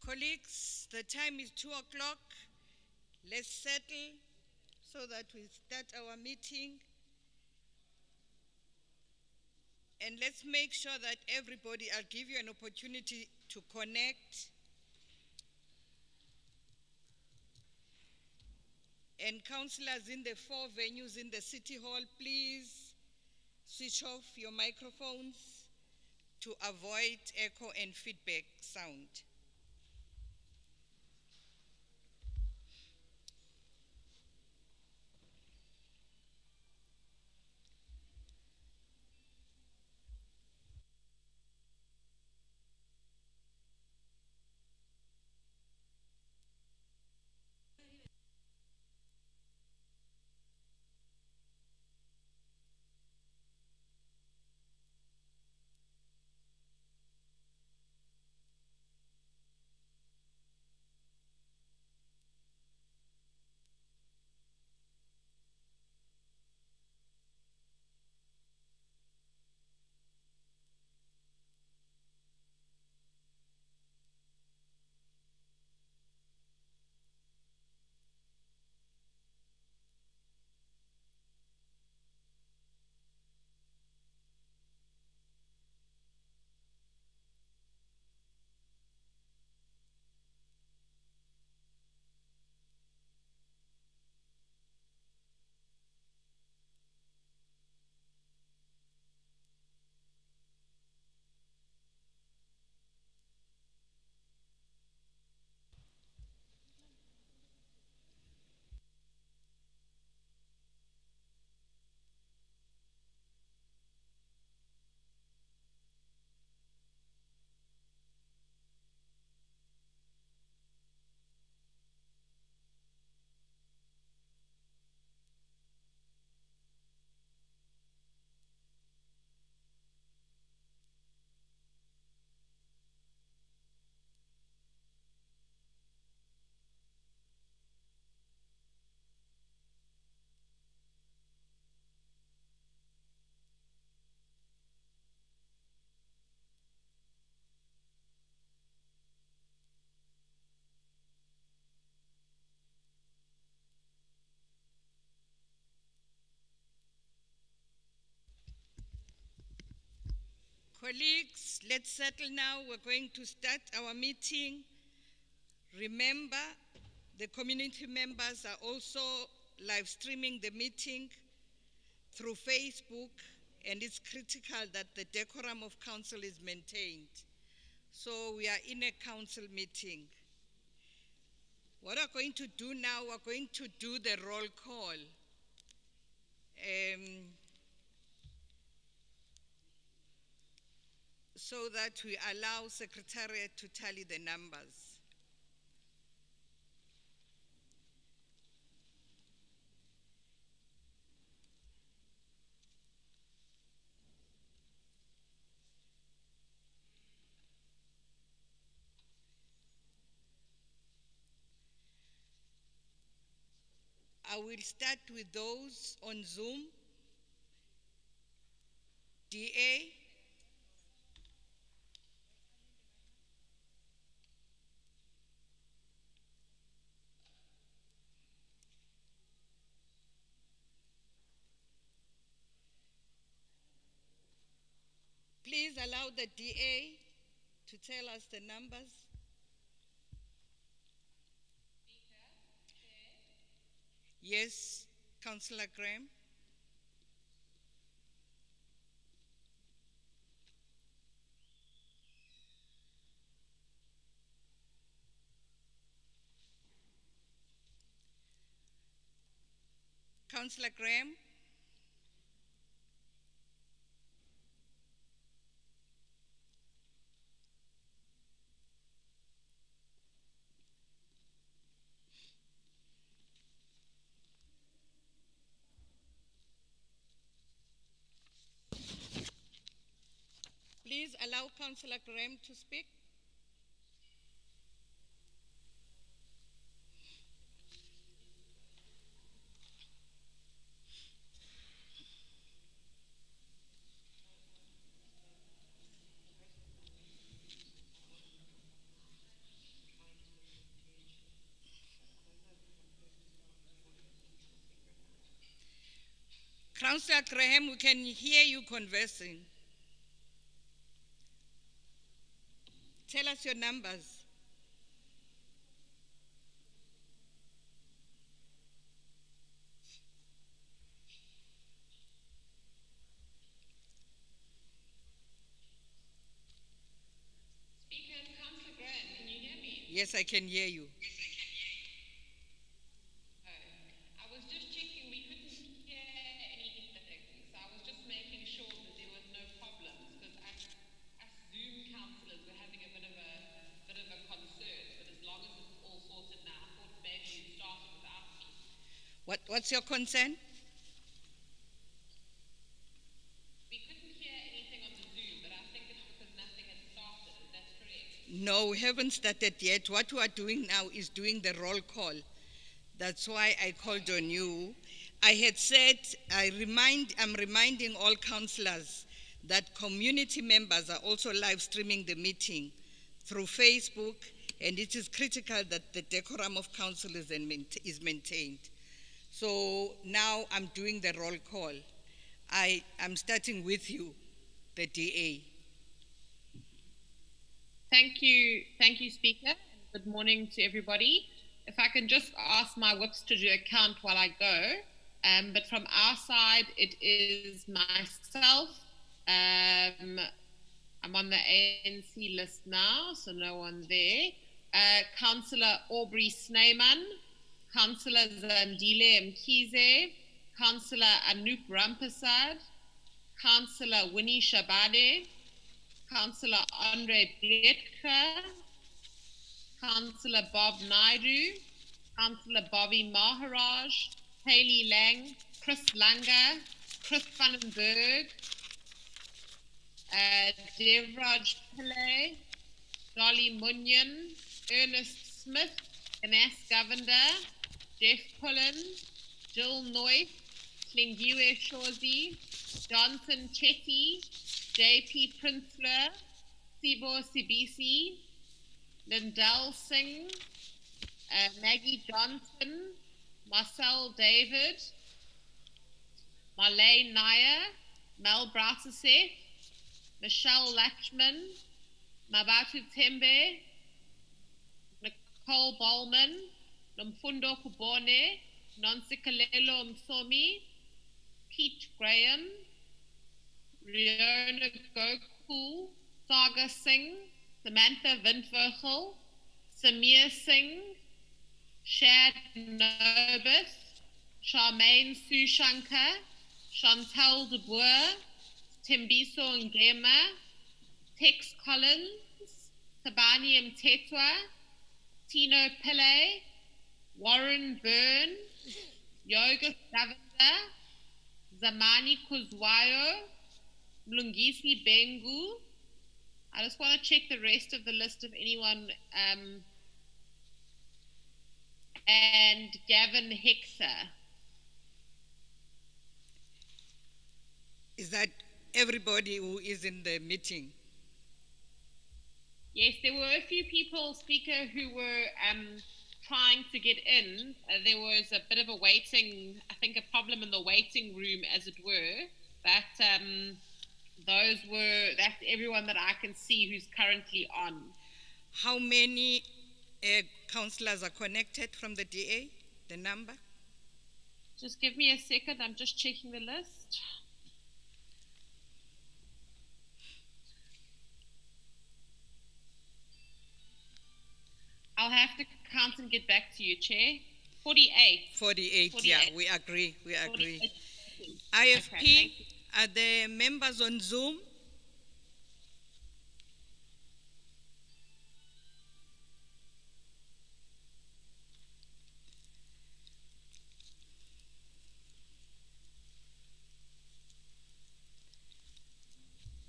Colleagues, the time is 2:00. Let's settle so that we start our meeting. And let's make sure that everybody, I'll give you an opportunity to connect. And councillors in the 4 venues in the City Hall, please switch off your microphones to avoid echo and feedback sound. Colleagues, let's settle now. We're going to start our meeting. Remember, the community members are also live streaming the meeting through Facebook, and it's critical that the decorum of council is maintained. So we are in a council meeting. What we're going to do now, we're going to do the roll call. So that we allow Secretariat to tally the numbers. I will start with those on Zoom. DA. Please allow the DA to tell us the numbers. Yes, Councillor Graham. Councillor Graham. Please allow Councillor Graham to speak. Councillor Graham, we can hear you conversing. Tell us your numbers. Speaker, Councillor Graham, can you hear me? Yes, I can hear you. I was just checking, we couldn't hear anything, so I was just making sure that there was no problems, because us Zoom councillors were having a bit of a concern, but as long as it's all sorted now, I thought maybe you started without me. What's your concern? We couldn't hear anything on the Zoom, but I think it's because nothing had started. Is that correct? No, we haven't started yet. What we are doing now is doing the roll call. That's why I called on you. I had said, I'm reminding all councillors that community members are also live streaming the meeting through Facebook, and it is critical that the decorum of council is maintained. So now I'm doing the roll call. I'm starting with you, the DA. Thank you, Speaker, and good morning to everybody. If I can just ask my whips to do a count while I go, but from our side, it is myself. I'm on the ANC list now, so no one there. Councillor Aubrey Snyman, Councillor Zandile Mkhize, Councillor Anoop Rampasad, Councillor Winnie Shabade, Councillor Andre Bletcher, Councillor Bob Naidu, Councillor Bobby Maharaj, Hayley Lang, Chris Langer, Chris Vandenberg, Devraj Pillay, Dolly Munyon, Ernest Smith, Ganesh Govender, Jeff Pullen, Jill Noyce, Klingiwe Shozi, Johnson Chetty, JP Prinsleur, Sibo Sibisi, Lindell Singh, Maggie Johnson, Marcel David, Marlene Nair, Mel Brasiseth, Michelle Lachman, Mabatu Tembe, Nicole Bowman, Nomfundo Kubone, Nonsikalelo Msomi, Pete Graham, Riona Gokul, Saga Singh, Samantha Windvogel, Samir Singh, Shad Nobis, Charmaine Sushankar, Chantal de Boer, Tembiso Ngema, Tex Collins, Tabani Mtetwa, Tino Pillay, Warren Byrne, Yoga Lavender, Zamani Kuzwayo, Mlungisi Bengu. I just want to check the rest of the list of anyone, and Gavin Hexer. Is that everybody who is in the meeting? Yes, there were a few people, Speaker, who were trying to get in. There was a bit of a waiting, I think a problem in the waiting room, as it were. But that's everyone that I can see who's currently on. How many councillors are connected from the DA, the number? Just give me a second, I'm just checking the list. I'll have to count and get back to you, Chair. 48. 48, yeah, we agree. 48. IFP, okay, are the members on Zoom?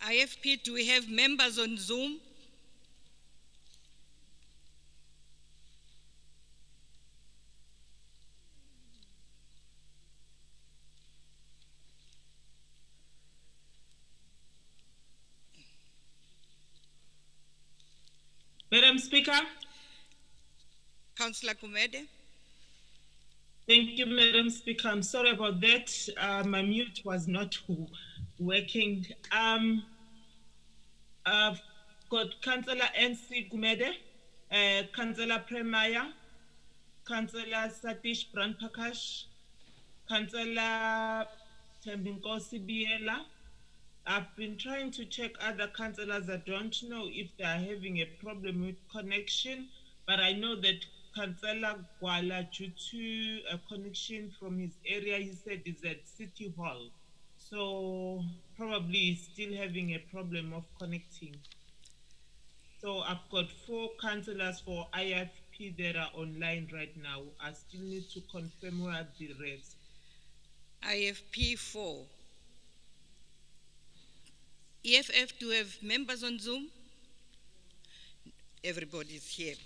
IFP, do we have members on Zoom? Madam Speaker. Councillor Kumede. Thank you, Madam Speaker. I'm sorry about that. My mute was not working. I've got Councillor NC Gumede, Councillor Premaya, Councillor Satish Pranpakash, Councillor Tembinkosi Biela. I've been trying to check other councillors. I don't know if they are having a problem with connection, but I know that Councillor Gwala, due to a connection from his area, he said is at City Hall. So probably he's still having a problem of connecting. So I've got 4 councillors for IFP that are online right now. I still need to confirm where the rest. IFP 4. EFF, do you have members on Zoom? Everybody's here.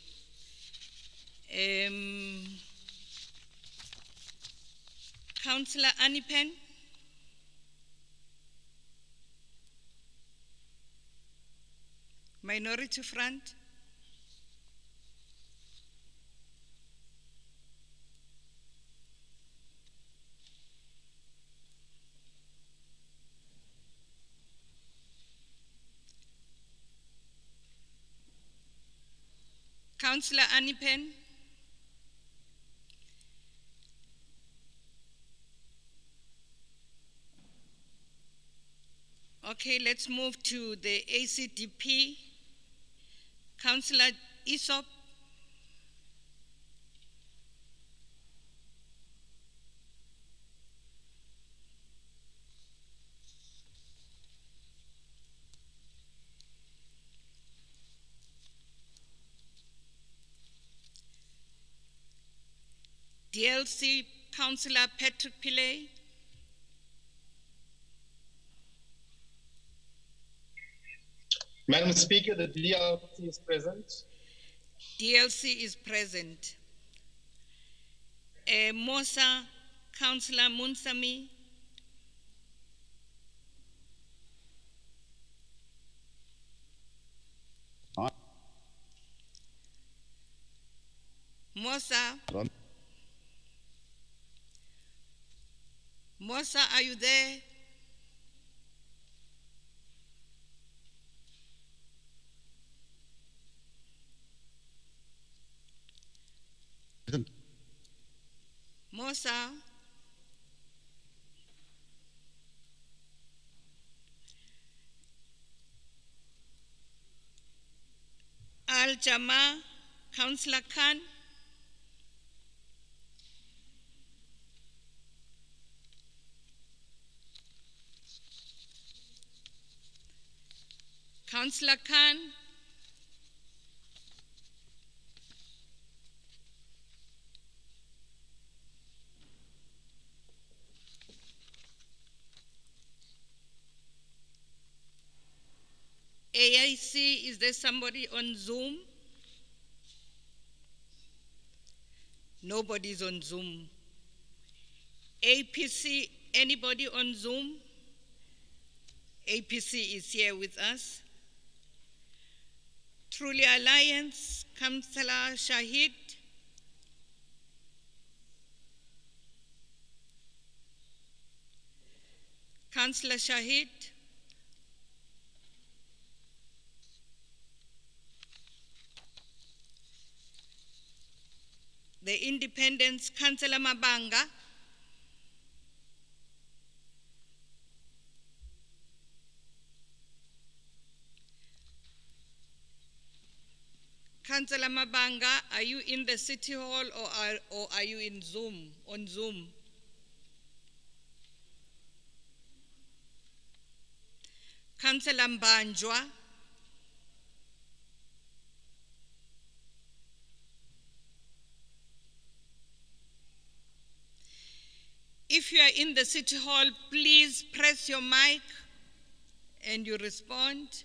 Councillor Anipen? Minority Front? Councillor Anipen? Okay, let's move to the ACDP. Councillor Isop? DLC, Councillor Patrick Pillay? Madam Speaker, the DLC is present. DLC is present. Mosa, Councillor Munsami? Mosa? Mosa, are you there? Mosa? Al Jama, Councillor Khan? Councillor Khan? AIC, is there somebody on Zoom? Nobody's on Zoom. APC, anybody on Zoom? APC is here with us. Truly Alliance, Councillor Shahid? Councillor Shahid? The Independents, Councillor Mabanga? Councillor Mabanga, are you in the City Hall or are you in Zoom, on Zoom? Councillor Mbanjwa? If you are in the City Hall, please press your mic and you respond.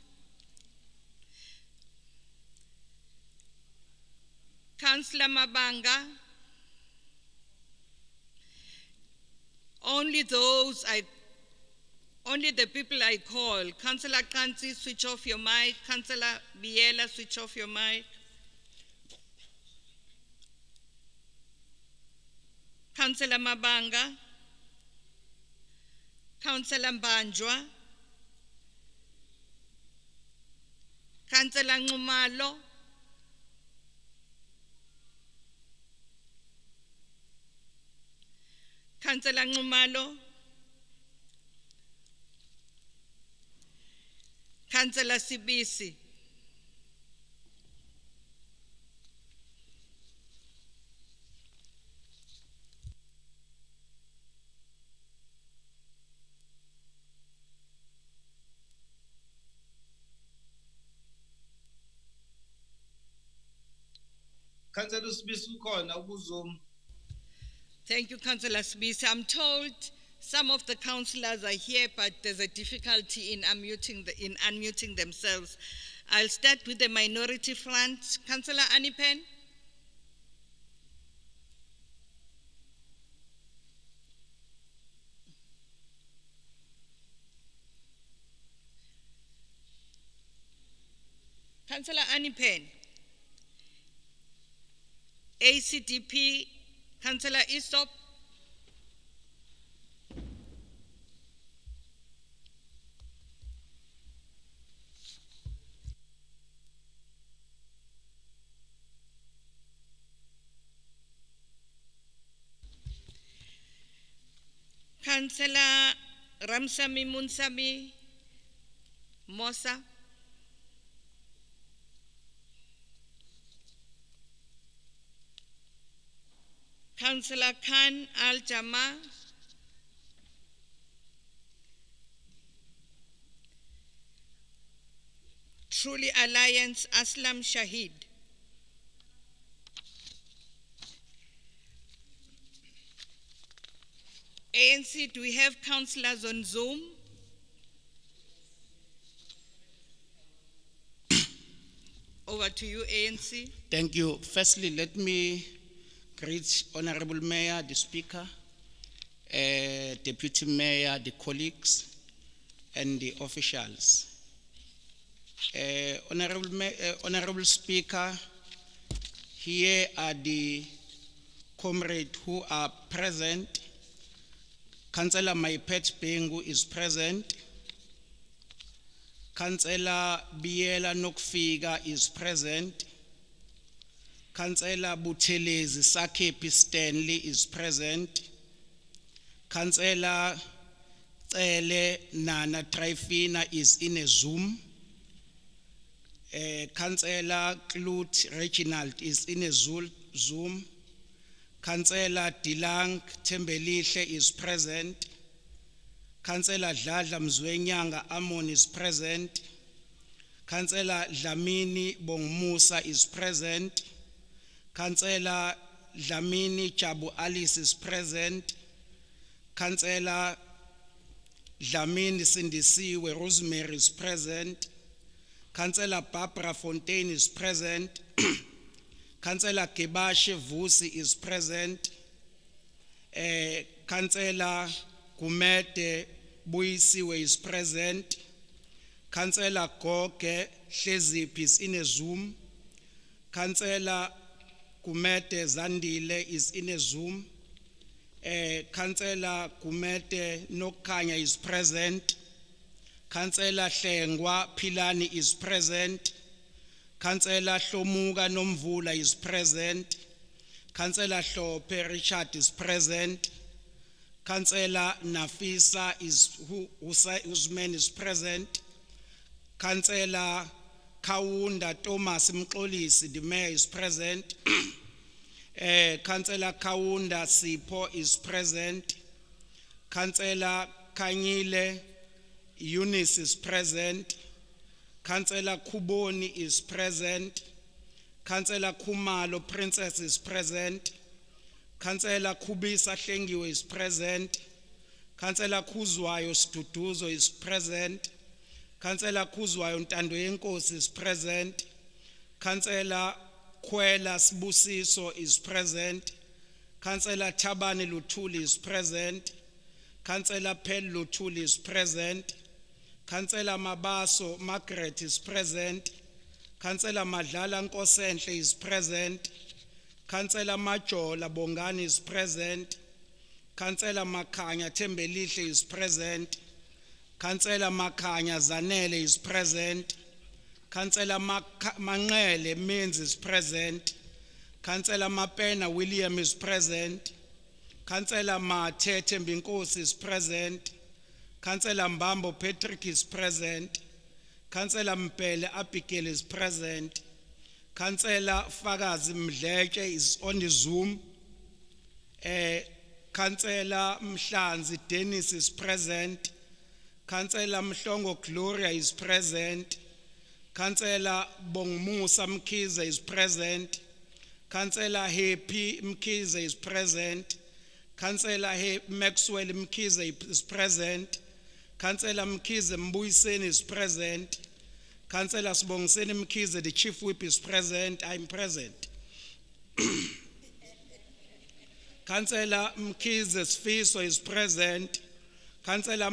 Councillor Mabanga? Only the people I call. Councillor Kansi, switch off your mic. Councillor Biela, switch off your mic. Councillor Mabanga, Councillor Mbanjwa, Councillor Nxumalo, Councillor Nxumalo, Councillor Sibisi. Councillor Sibisi ukhona kuZoom. Thank you, Councillor Sibisi. I'm told some of the councillors are here, but there's a difficulty in unmuting themselves. I'll start with the minority front. Councillor Anipen. Councillor Anipen. ACDP, Councillor Isop. Councillor Ramsamy Munsami Mosa. Councillor Khan Al-Jama. Truly Alliance Aslam Shahid. ANC, do we have councillors on Zoom? Over to you, ANC. Thank you. Firstly, let me greet Honorable Mayor, the Speaker, Deputy Mayor, the colleagues, and the officials. Honorable Speaker, here are the comrades who are present. Councillor Maipet Bengu is present. Councillor Biela Nokfiga is present. Councillor Buthelezi Sakepi Stanley is present. Councillor Tsele Nana Trifina is in a Zoom. Councillor Klut Reginald is in a Zoom. Councillor Dilang Tembelihle is present. Councillor Dladla Mzwenyanga Amon is present. Councillor Dlamini Bongmusa is present. Councillor Dlamini Chabu Alice is present. Councillor Dlamini Sindisiwe Rosemary is present. Councillor Barbara Fontaine is present. Councillor Kebashe Vusi is present. Councillor Kumete Buisiwe is present. Councillor Goke Hleziphi is in a Zoom. Councillor Kumete Zandile is in a Zoom. Councillor Kumete Nokanya is present. Councillor Hlengwa Pilani is present. Councillor Hlomuga Nomvula is present. Councillor Hlophe Richard is present. Councillor Nafisa Usman is present. Councillor Kaunda Thomas Mxolisi, the mayor, is present. Councillor Kaunda Sipo is present. Councillor Kanyile Eunice is present. Councillor Kuboni is present. Councillor Kumalo Princess is present. Councillor Kubisa Hlengiwe is present. Councillor Kuzwayo Stutuzo is present. Councillor Kuzwayo Ntandoyenkosi is present. Councillor Kwela Sibusiso is present. Councillor Tabani Lutuli is present. Councillor Pel Lutuli is present. Councillor Mabaso Margaret is present. Councillor Madlala Nkosenhle is present. Councillor Majola Bongani is present. Councillor Makanya Tembelihle is present. Councillor Makanya Zanele is present. Councillor Manele Means is present. Councillor Mapena William is present. Councillor Matete Mbinkosi is present. Councillor Mbambo Patrick is present. Councillor Mpele Abigail is present. Councillor Fagazi Mdleke is on the Zoom. Councillor Mhlanzi Dennis is present. Councillor Mhlongo Gloria is present. Councillor Bongmusa Mkiza is present. Councillor Happy Mkiza is present. Councillor Maxwell Mkiza is present. Councillor Mkiza Mbuyiseni is present. Councillor Sibongiseni Mkiza, the Chief Whip, is present. I'm present. Councillor Mkiza Sfiso is present. Councillor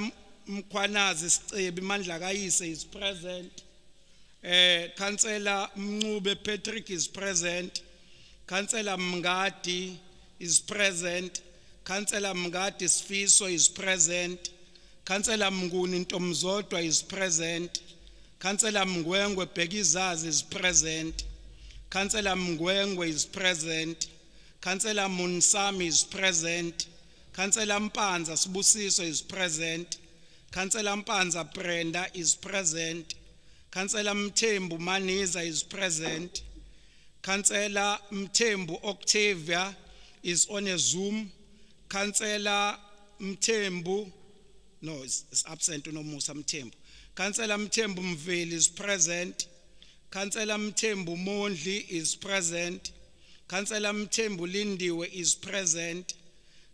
Mkwanazi Sicebi Mandla Kayise is present. Councillor Mncube Patrick is present. Councillor Mngadi is present. Councillor Mngadi Sfiso is present. Councillor Mnguni Ntomzodwa is present. Councillor Mngwengwe Begizazi is present. Councillor Mngwengwe is present. Councillor Munsami is present. Councillor Mpanza Sibusiso is present. Councillor Mpanza Brenda is present. Councillor Mthembu Maniza is present. Councillor Mthembu Octavia is on a Zoom. Councillor Mthembu, no, it's absent, no Musa Mthembu. Councillor Mthembu Mveli is present. Councillor Mthembu Mondli is present. Councillor Mthembu Lindiwe is present.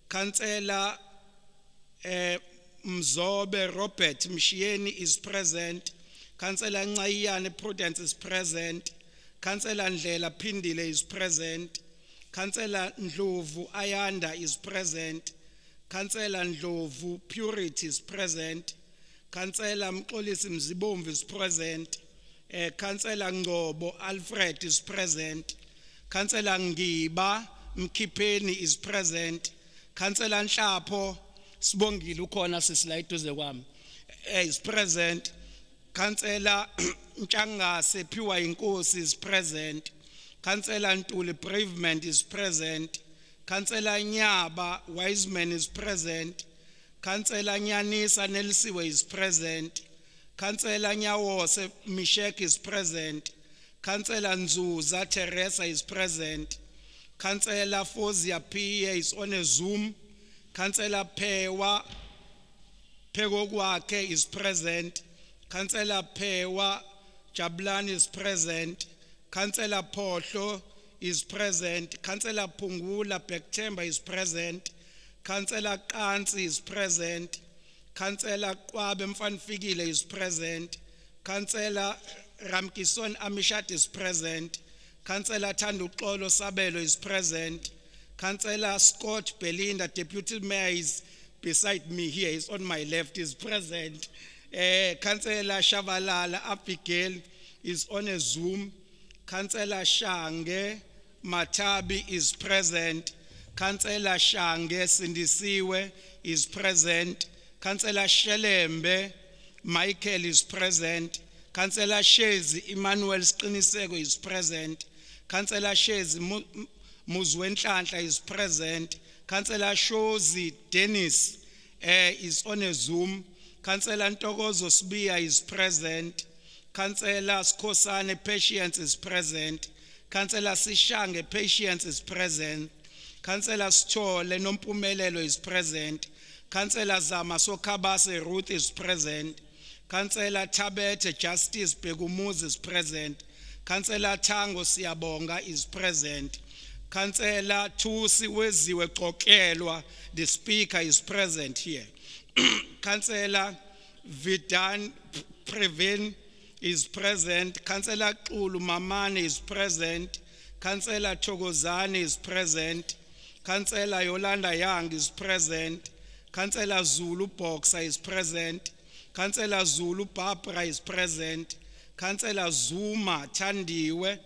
Councillor Mzobe Robert Mshieni is present. Councillor Ncayane Prudence is present. Councillor Ndlela Pindile is present. Councillor Ndlovu Ayanda is present. Councillor Ndlovu Purity is present. Councillor Mxolisi Mzibomvu is present. Councillor Ngobo Alfred is present. Councillor Ngiba Mkipeni is present. Councillor Nhlapho Sibongile ukhona sisilayituze kwami is present. Councillor Ntshangase Phiwa Inkosi is present. Councillor Ntuli Bravement is present. Councillor Nyaba Wiseman is present. Councillor Nyanisa Nelsiwe is present. Councillor Nyawose Mishek is present. Councillor Nzuza Teresa is present. Councillor Fozia P.A. is on a Zoom. Councillor Pewa Pegogwake is present. Councillor Pewa Jablani is present. Councillor Potlo is present. Councillor Pungula Bektemba is present. Councillor Kansi is present. Councillor Kwabe Mfanfikile is present. Councillor Ramkison Amishat is present. Councillor Tanduxolo Sabelo is present. Councillor Scott Belinda, Deputy Mayor, is beside me here, is on my left, is present. Councillor Shabalala Abigail is on a Zoom. Councillor Shange Matabi is present. Councillor Shange Sindisiwe is present. Councillor Shelembe Michael is present. Councillor Shezi Emmanuel Skinisego is present. Councillor Shezi Muzwenhlanhla is present. Councillor Shozi Dennis is on a Zoom. Councillor Ntokozo Sbiya is present. Councillor Skosane Patience is present. Councillor Sishange Patience is present. Councillor Schole Nompumelelo is present. Councillor Zama Sokabase Ruth is present. Councillor Tabete Justice Begumuzi is present. Councillor Tango Siyabonga is present. Councillor Tusi Weziwe Kokelwa, the speaker, is present here. Councillor Vidan Previn is present. Councillor Kulu Mamani is present. Councillor Chogozani is present. Councillor Yolanda Young is present. Councillor Zulu Boxer is present. Councillor Zulu Barbara is present. Councillor Zuma Tandiwe,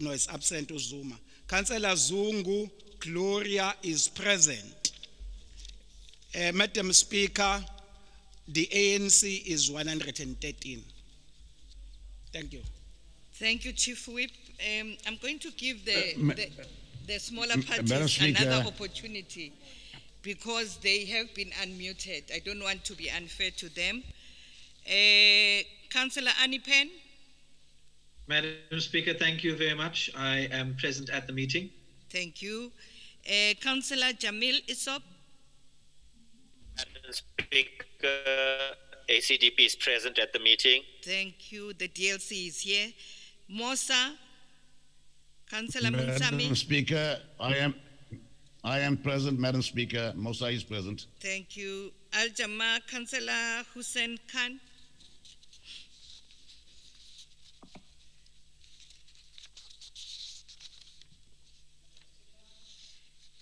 no, it's absent Zuma. Councillor Zungu Gloria is present. Madam Speaker, the ANC is 113. Thank you. Thank you, Chief Whip. I'm going to give the smaller Madam parties Speaker. another opportunity because they have been unmuted. I don't want to be unfair to them. Councillor Anipen. Madam Speaker, thank you very much. I am present at the meeting. Thank you. Councillor Jamil Isop. Madam Speaker, ACDP is present at the meeting. Thank you. The DLC is here. Mosa. Councillor Madam Munsami. Speaker, I am present, Madam Speaker. Mosa is present. Thank you. Al Jama, Councillor Hussein Khan.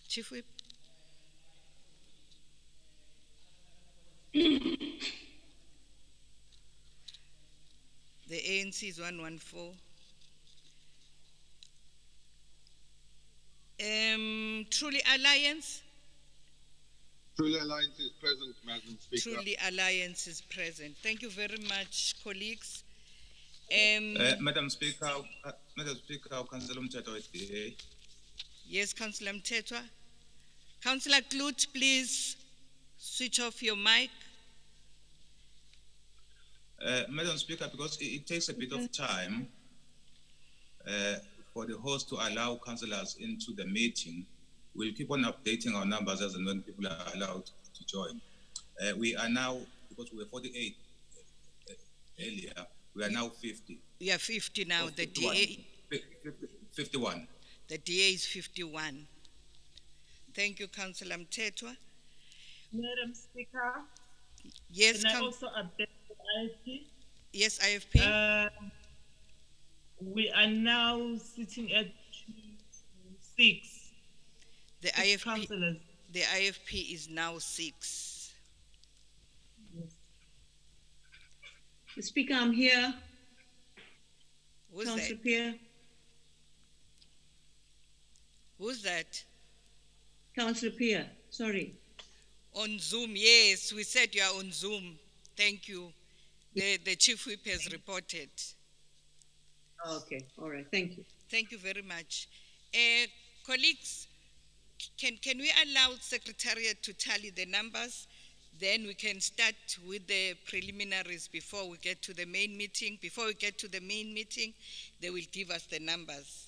Chief Whip. The ANC is 114. Truly Alliance. Truly Alliance is present, Madam Speaker. Truly Alliance is present. Thank you very much, colleagues. Madam Speaker, Councillor Mthetho is here. Yes, Councillor Mthetho. Councillor Klut, please switch off your mic. Madam Speaker, because it takes a bit of time for the host to allow councillors into the meeting, we'll keep on updating our numbers as and when people are allowed to join. We are now, because we were 48 earlier, we are now 50. We are 50 now. The 51. DA, 51. the DA is 51. Thank you, Councillor Mthetho. Madam Speaker, Yes, can I also update the IFP? yes, IFP. We are now sitting at 6. The Six IFP, councillors. the IFP is now 6. Mr. Speaker, I'm here. Who's Councillor that? Pierre. Who's that? Councillor Pierre, sorry. On Zoom, yes, we said you are on Zoom. Thank you. The Chief Whip has reported. Okay, all right, thank you. Thank you very much. Colleagues, can we allow Secretariat to tally the numbers? Then we can start with the preliminaries before we get to the main meeting. Before we get to the main meeting, they will give us the numbers.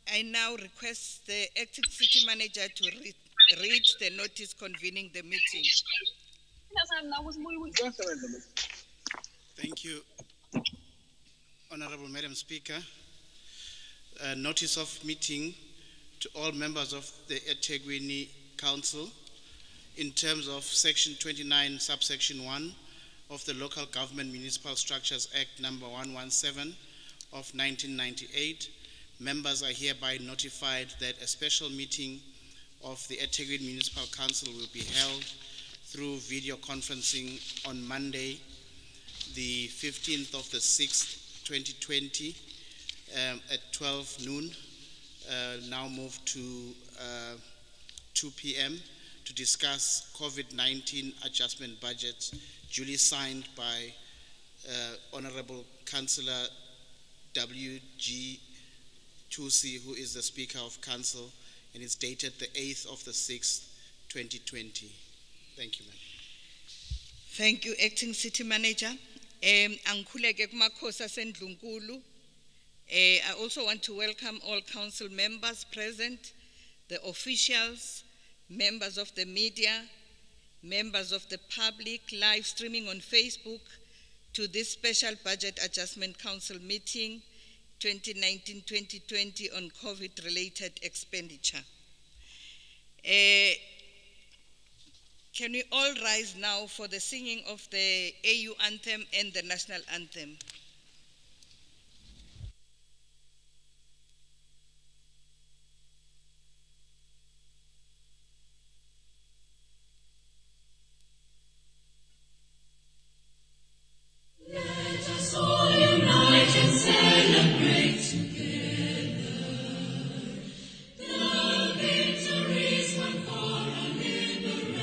I now request the acting city manager to read the notice convening the meeting. Thank you, Honorable Madam Speaker. Notice of meeting to all members of the eThekwini Council in terms of Section 29, subsection 1 of the Local Government Municipal Structures Act number 117 of 1998. Members are hereby notified that a special meeting of the eThekwini Municipal Council will be held through video conferencing on Monday, the 15th of the 6th, 2020, at 12 noon, now move to 2 p.m. to discuss COVID-19 adjustment budgets duly signed by Honorable Councillor W.G. Tusi, who is the Speaker of Council, and it's dated the 8th of the 6th, 2020. Thank you, ma'am. Thank you, Acting City Manager. Angikhuleke kumakhosi asendlunkulu. I also want to welcome all council members present, the officials, members of the media, members of the public, live streaming on Facebook, to this special Budget Adjustment Council meeting 2019-2020 on COVID-related expenditure. Can we all rise now for the singing of the AU anthem and the national anthem? Let us all unite and celebrate together the victories won for our liberation.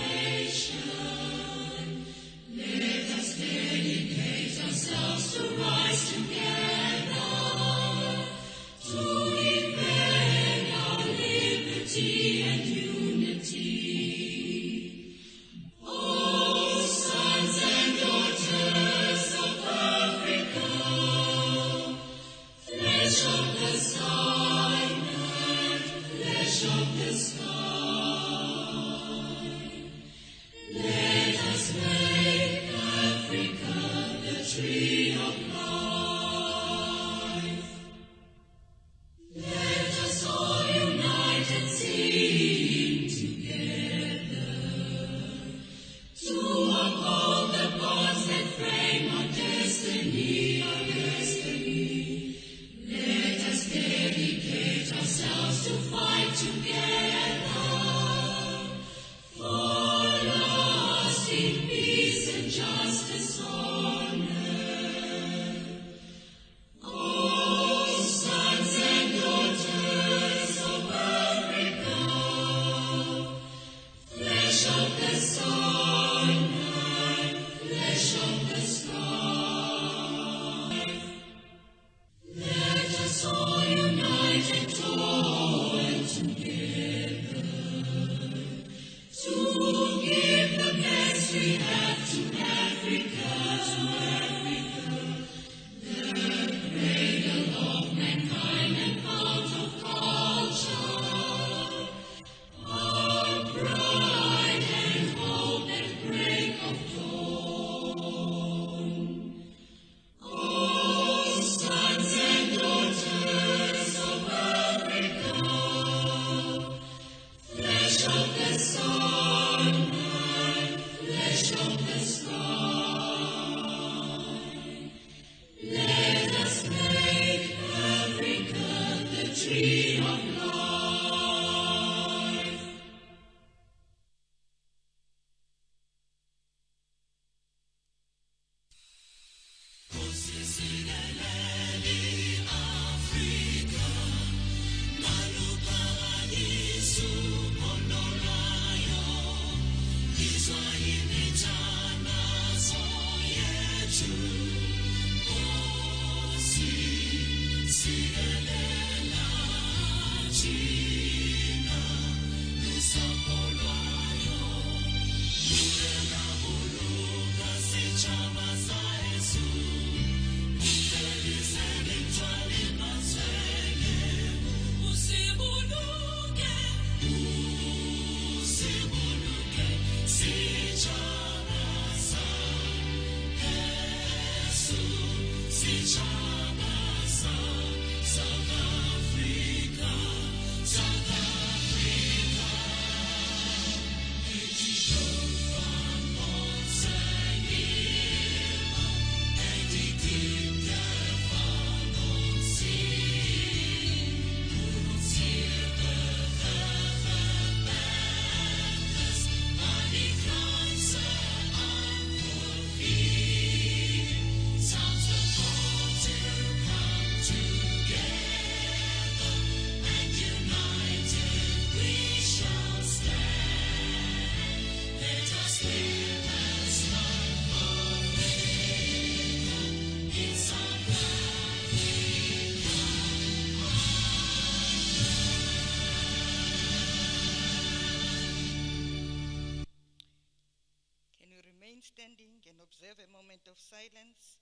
standing and observe a moment of silence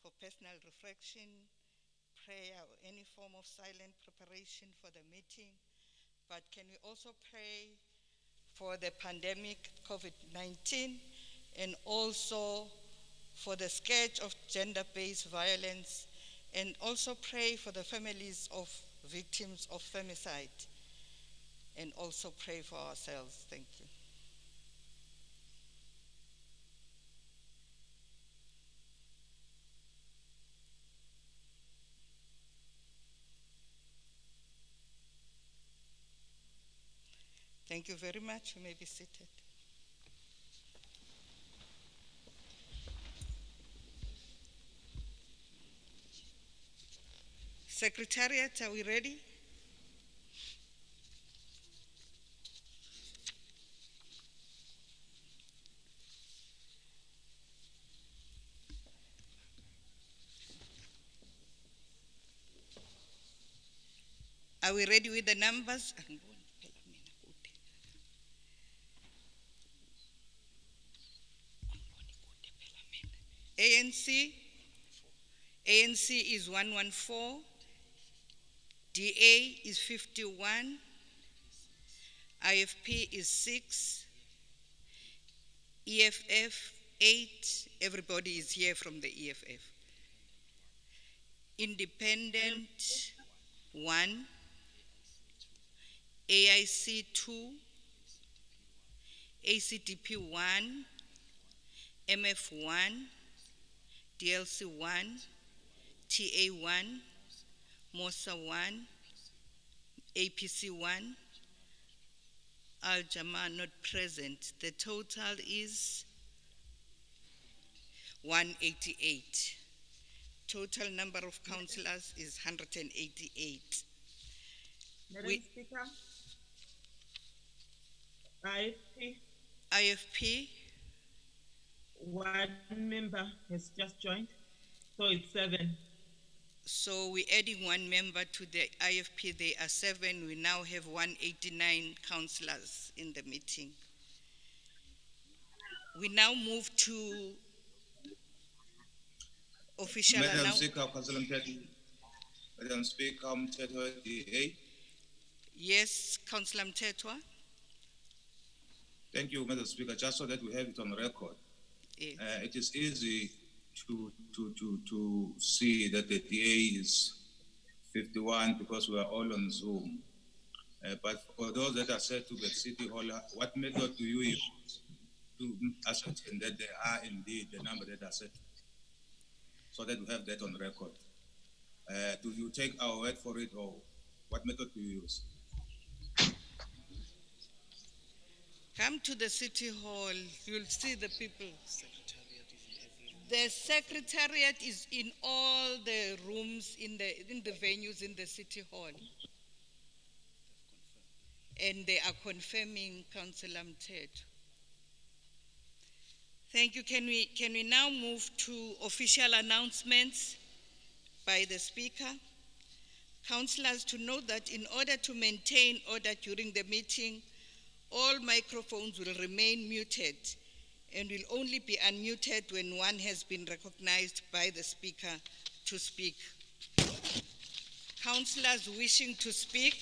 for personal reflection, prayer, or any form of silent preparation for the meeting. But can we also pray for the pandemic, COVID-19, and also for the scourge of gender-based violence, and also pray for the families of victims of femicide, and also pray for ourselves. Thank you. Thank you very much. You may be seated. Secretariat, are we ready? Are we ready with the numbers? ANC is 114, DA is 51, IFP is 6, EFF 8, everybody is here from the EFF. Independent 1, AIC 2, ACDP 1, MF 1, DLC 1, TA 1, MOSA 1, APC 1, Al Jama not present. The total is 188. Total number of councillors is 188. Madam Speaker, IFP, one member has just joined, so it's 7. so we're adding one member to the IFP. There are 7. We now have 189 councillors in the meeting. We now move to official Madam announcement. Speaker, Councillor Mtetwa. Madam Speaker, Mtetwa, DA. Yes, Councillor Mtetwa. Thank you, Madam Speaker. Just so that we have it on record, Yes. it is easy to see that the DA is 51 because we are all on Zoom. But for those that are said to be at City Hall, what method do you use to ascertain that they are indeed the number that are set? So that we have that on record. Do you take our word for it, or what method do you use? Come to the City Hall, you'll see the people. The secretariat is in all the rooms in the venues in the City Hall. And they are confirming Councillor Mtetwa. Thank you. Can we now move to official announcements by the Speaker? Councillors, to note that in order to maintain order during the meeting, all microphones will remain muted and will only be unmuted when one has been recognized by the Speaker to speak. Councillors wishing to speak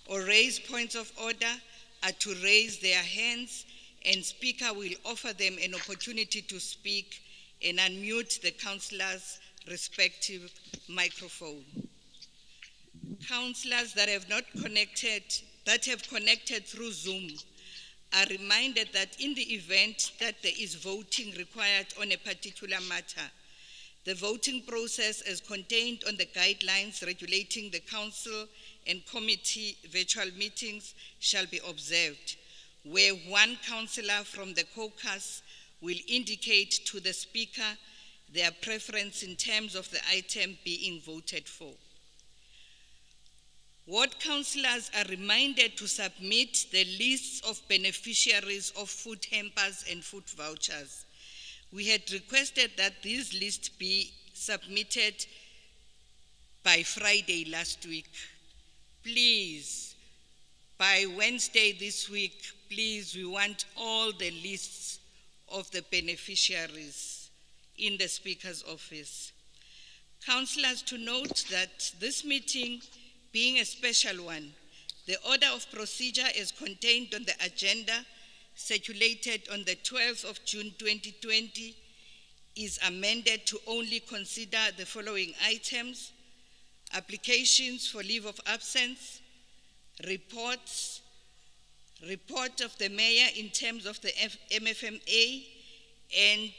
or raise points of order are to raise their hands, and Speaker will offer them an opportunity to speak and unmute the councillor's respective microphone. Councillors that have connected through Zoom are reminded that in the event that there is voting required on a particular matter, the voting process as contained on the guidelines regulating the council and committee virtual meetings shall be observed, where one councillor from the caucus will indicate to the Speaker their preference in terms of the item being voted for. Ward councillors are reminded to submit the lists of beneficiaries of food hampers and food vouchers. We had requested that these lists be submitted by Friday last week. Please, by Wednesday this week, please, we want all the lists of the beneficiaries in the Speaker's office. Councillors, to note that this meeting being a special one, the order of procedure is contained on the agenda circulated on the 12th of June 2020 is amended to only consider the following items: applications for leave of absence, reports, report of the mayor in terms of the MFMA, and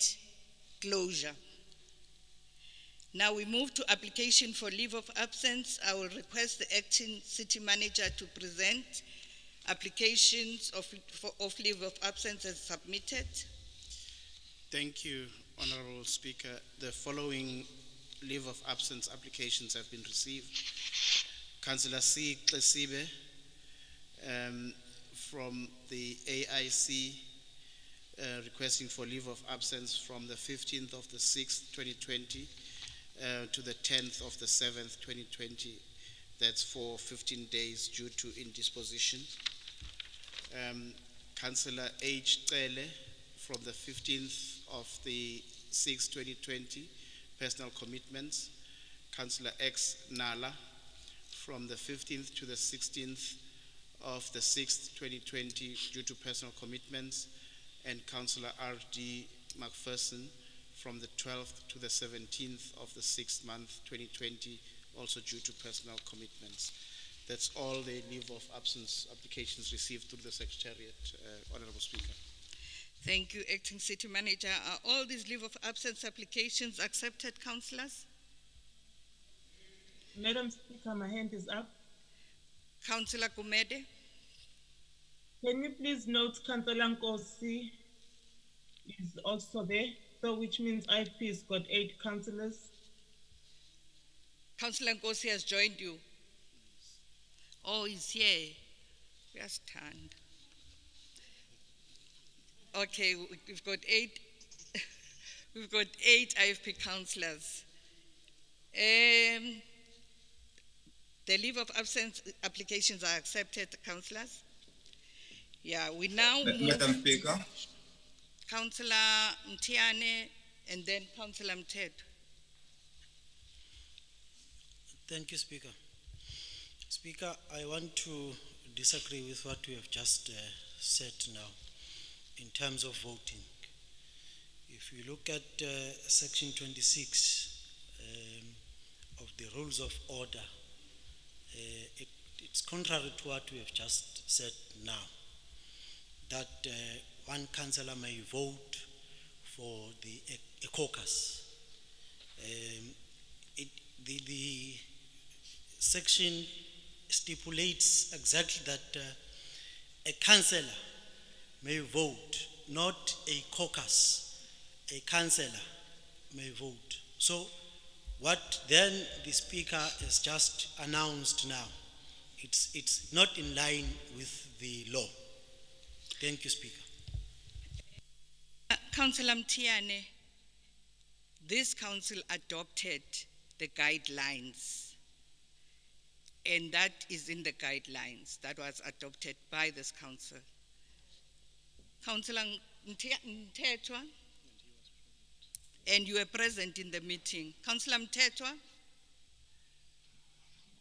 closure. Now we move to application for leave of absence. I will request the acting city manager to present applications of leave of absence as submitted. Thank you, Honorable Speaker. The following leave of absence applications have been received. Councillor C. Klesibe from the AIC requesting for leave of absence from the 15th of the 6th, 2020 to the 10th of the 7th, 2020. That's for 15 days due to indisposition. Councillor H. Tele from the 15th of the 6th, 2020, personal commitments. Councillor X. Nala from the 15th to the 16th of the 6th, 2020, due to personal commitments. And Councillor R.D. McPherson from the 12th to the 17th of the 6th month, 2020, also due to personal commitments. That's all the leave of absence applications received through the Secretariat, Honorable Speaker. Thank you, Acting City Manager. Are all these leave of absence applications accepted, councillors? Madam Speaker, my hand is up. Councillor Kumede. Can you please note Councillor Nkosi is also there, so which means IP has got 8 councillors. Councillor Nkosi has joined you. Oh, he's here. We are stand. Okay, we've got 8. We've got 8 IFP councillors. The leave of absence applications are accepted, councillors. Yeah, we now move. Madam Speaker. Councillor Mtiane and then Councillor Mted. Thank you, Speaker. Speaker, I want to disagree with what you have just said now in terms of voting. If you look at section 26 of the rules of order, it's contrary to what we have just said now, that one councillor may vote for a caucus. The section stipulates exactly that a councillor may vote, not a caucus. A councillor may vote. So what then the Speaker has just announced now, it's not in line with the law. Thank you, Speaker. Councillor Mtiane, this council adopted the guidelines, and that is in the guidelines that was adopted by this council. Councillor Mtetwa, and you were present in the meeting. Councillor Mtetwa?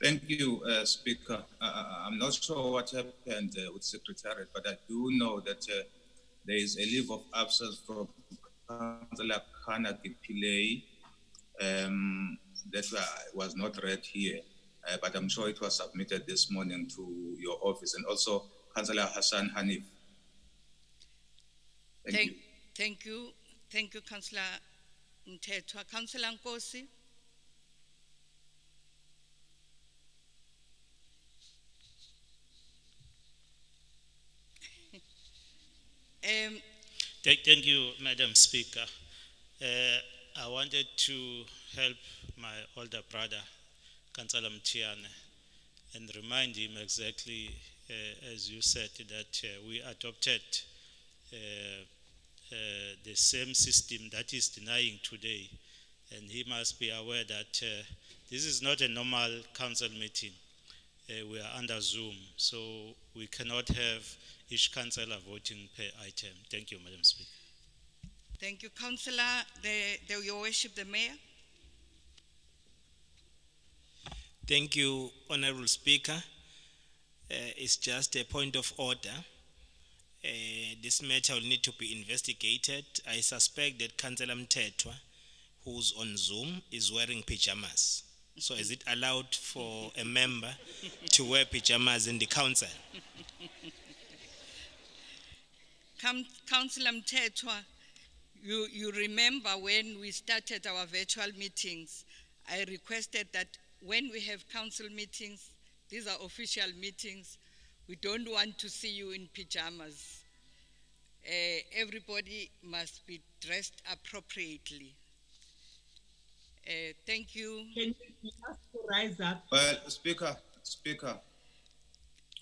Thank you, Speaker. I'm not sure what happened with Secretariat, but I do know that there is a leave of absence from Councillor Kanaki Pillay that was not read here, but I'm sure it was submitted this morning to your office, and also Councillor Hassan Hanif. Thank you, Councillor Mtetwa. Councillor Nkosi? Thank you, Madam Speaker. I wanted to help my older brother, Councillor Mtiane, and remind him exactly, as you said, that we adopted the same system that is denying today. And he must be aware that this is not a normal council meeting. We are under Zoom, so we cannot have each councillor voting per item. Thank you, Madam Speaker. Thank you, Councillor. Your Worship, the Mayor. Thank you, Honorable Speaker. It's just a point of order. This matter will need to be investigated. I suspect that Councillor Mthethwa, who's on Zoom, is wearing pajamas. So is it allowed for a member to wear pajamas in the council? Councillor Mthethwa, you remember when we started our virtual meetings, I requested that when we have council meetings, these are official meetings, we don't want to see you in pajamas. Everybody must be dressed appropriately. Thank you. Can you be asked to rise up? Well, Speaker.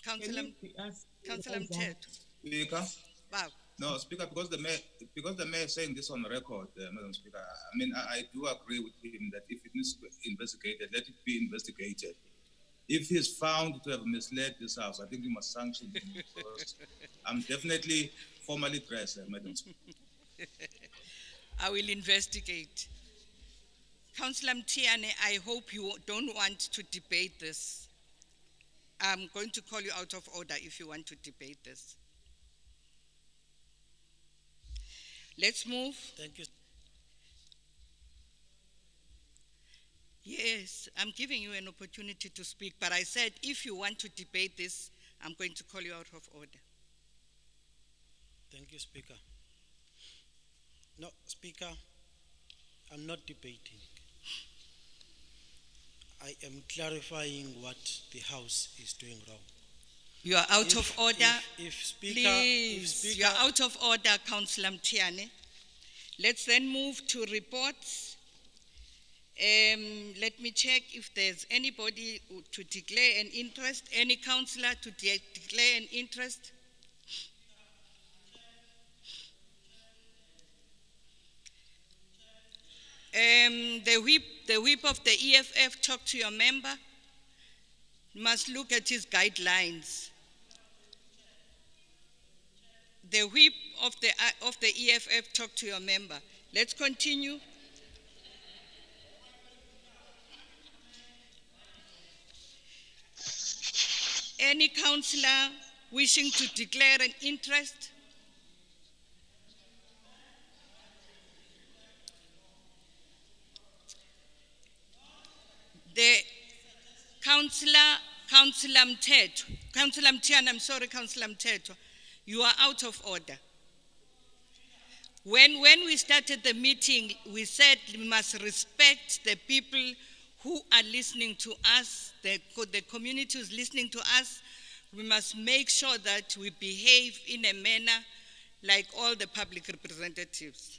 Councillor Mthethwa. Speaker. Wow. No, Speaker, because the mayor is saying this on record, Madam Speaker. I mean, I do agree with him that if it needs to be investigated, let it be investigated. If he's found to have misled this House, I think we must sanction him. Because I'm definitely formally dressed, Madam Speaker. I will investigate. Councillor Mtiane, I hope you don't want to debate this. I'm going to call you out of order if you want to debate this. Let's move. Thank you. Yes, I'm giving you an opportunity to speak, but I said if you want to debate this, I'm going to call you out of order. Thank you, Speaker. No, Speaker, I'm not debating. I am clarifying what the House is doing wrong. You are out of order. Please, you are out of order, Councillor Mtiane. Let's then move to reports. Let me check if there's anybody to declare an interest. Any councillor to declare an interest? The whip of the EFF, talk to your member. Must look at his guidelines. The whip of the EFF, talk to your member. Let's continue. Any councillor wishing to declare an interest? The Councillor Mtiane, I'm sorry, Councillor Mthethwa, you are out of order. When we started the meeting, we said we must respect the people who are listening to us, the community is listening to us. We must make sure that we behave in a manner like all the public representatives.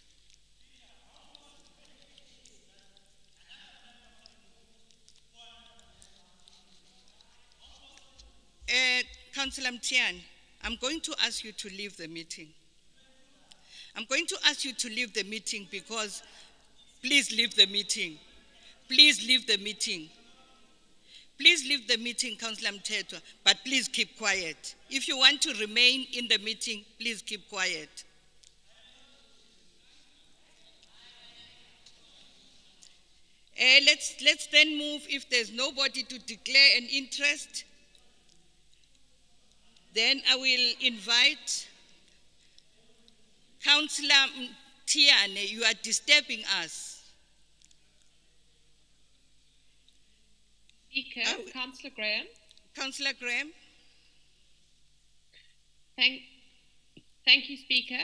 Councillor Mtiane, I'm going to ask you to leave the meeting. I'm going to ask you to leave the meeting because, please leave the meeting. Please leave the meeting. Please leave the meeting, Councillor Mthethwa, but please keep quiet. If you want to remain in the meeting, please keep quiet. Let's then move. If there's nobody to declare an interest, then I will invite Councillor Mtiane. You are disturbing us. Speaker, Councillor Graham. Councillor Graham. Thank you, Speaker.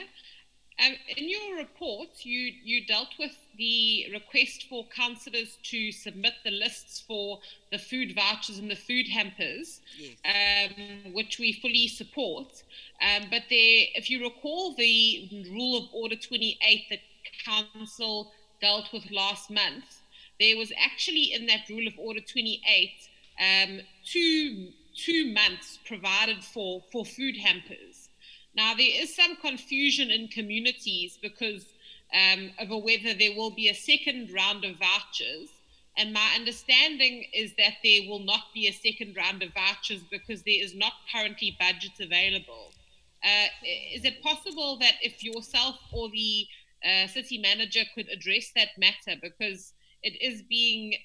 In your report, you dealt with the request for councillors to submit the lists for the food vouchers and the food hampers, yes. Which we fully support. But if you recall the Rule of Order 28 that Council dealt with last month, there was actually in that Rule of Order 28 two months provided for food hampers. Now, there is some confusion in communities because over whether there will be a second round of vouchers. And my understanding is that there will not be a second round of vouchers because there is not currently budget available. Is it possible that if yourself or the city manager could address that matter, because it is being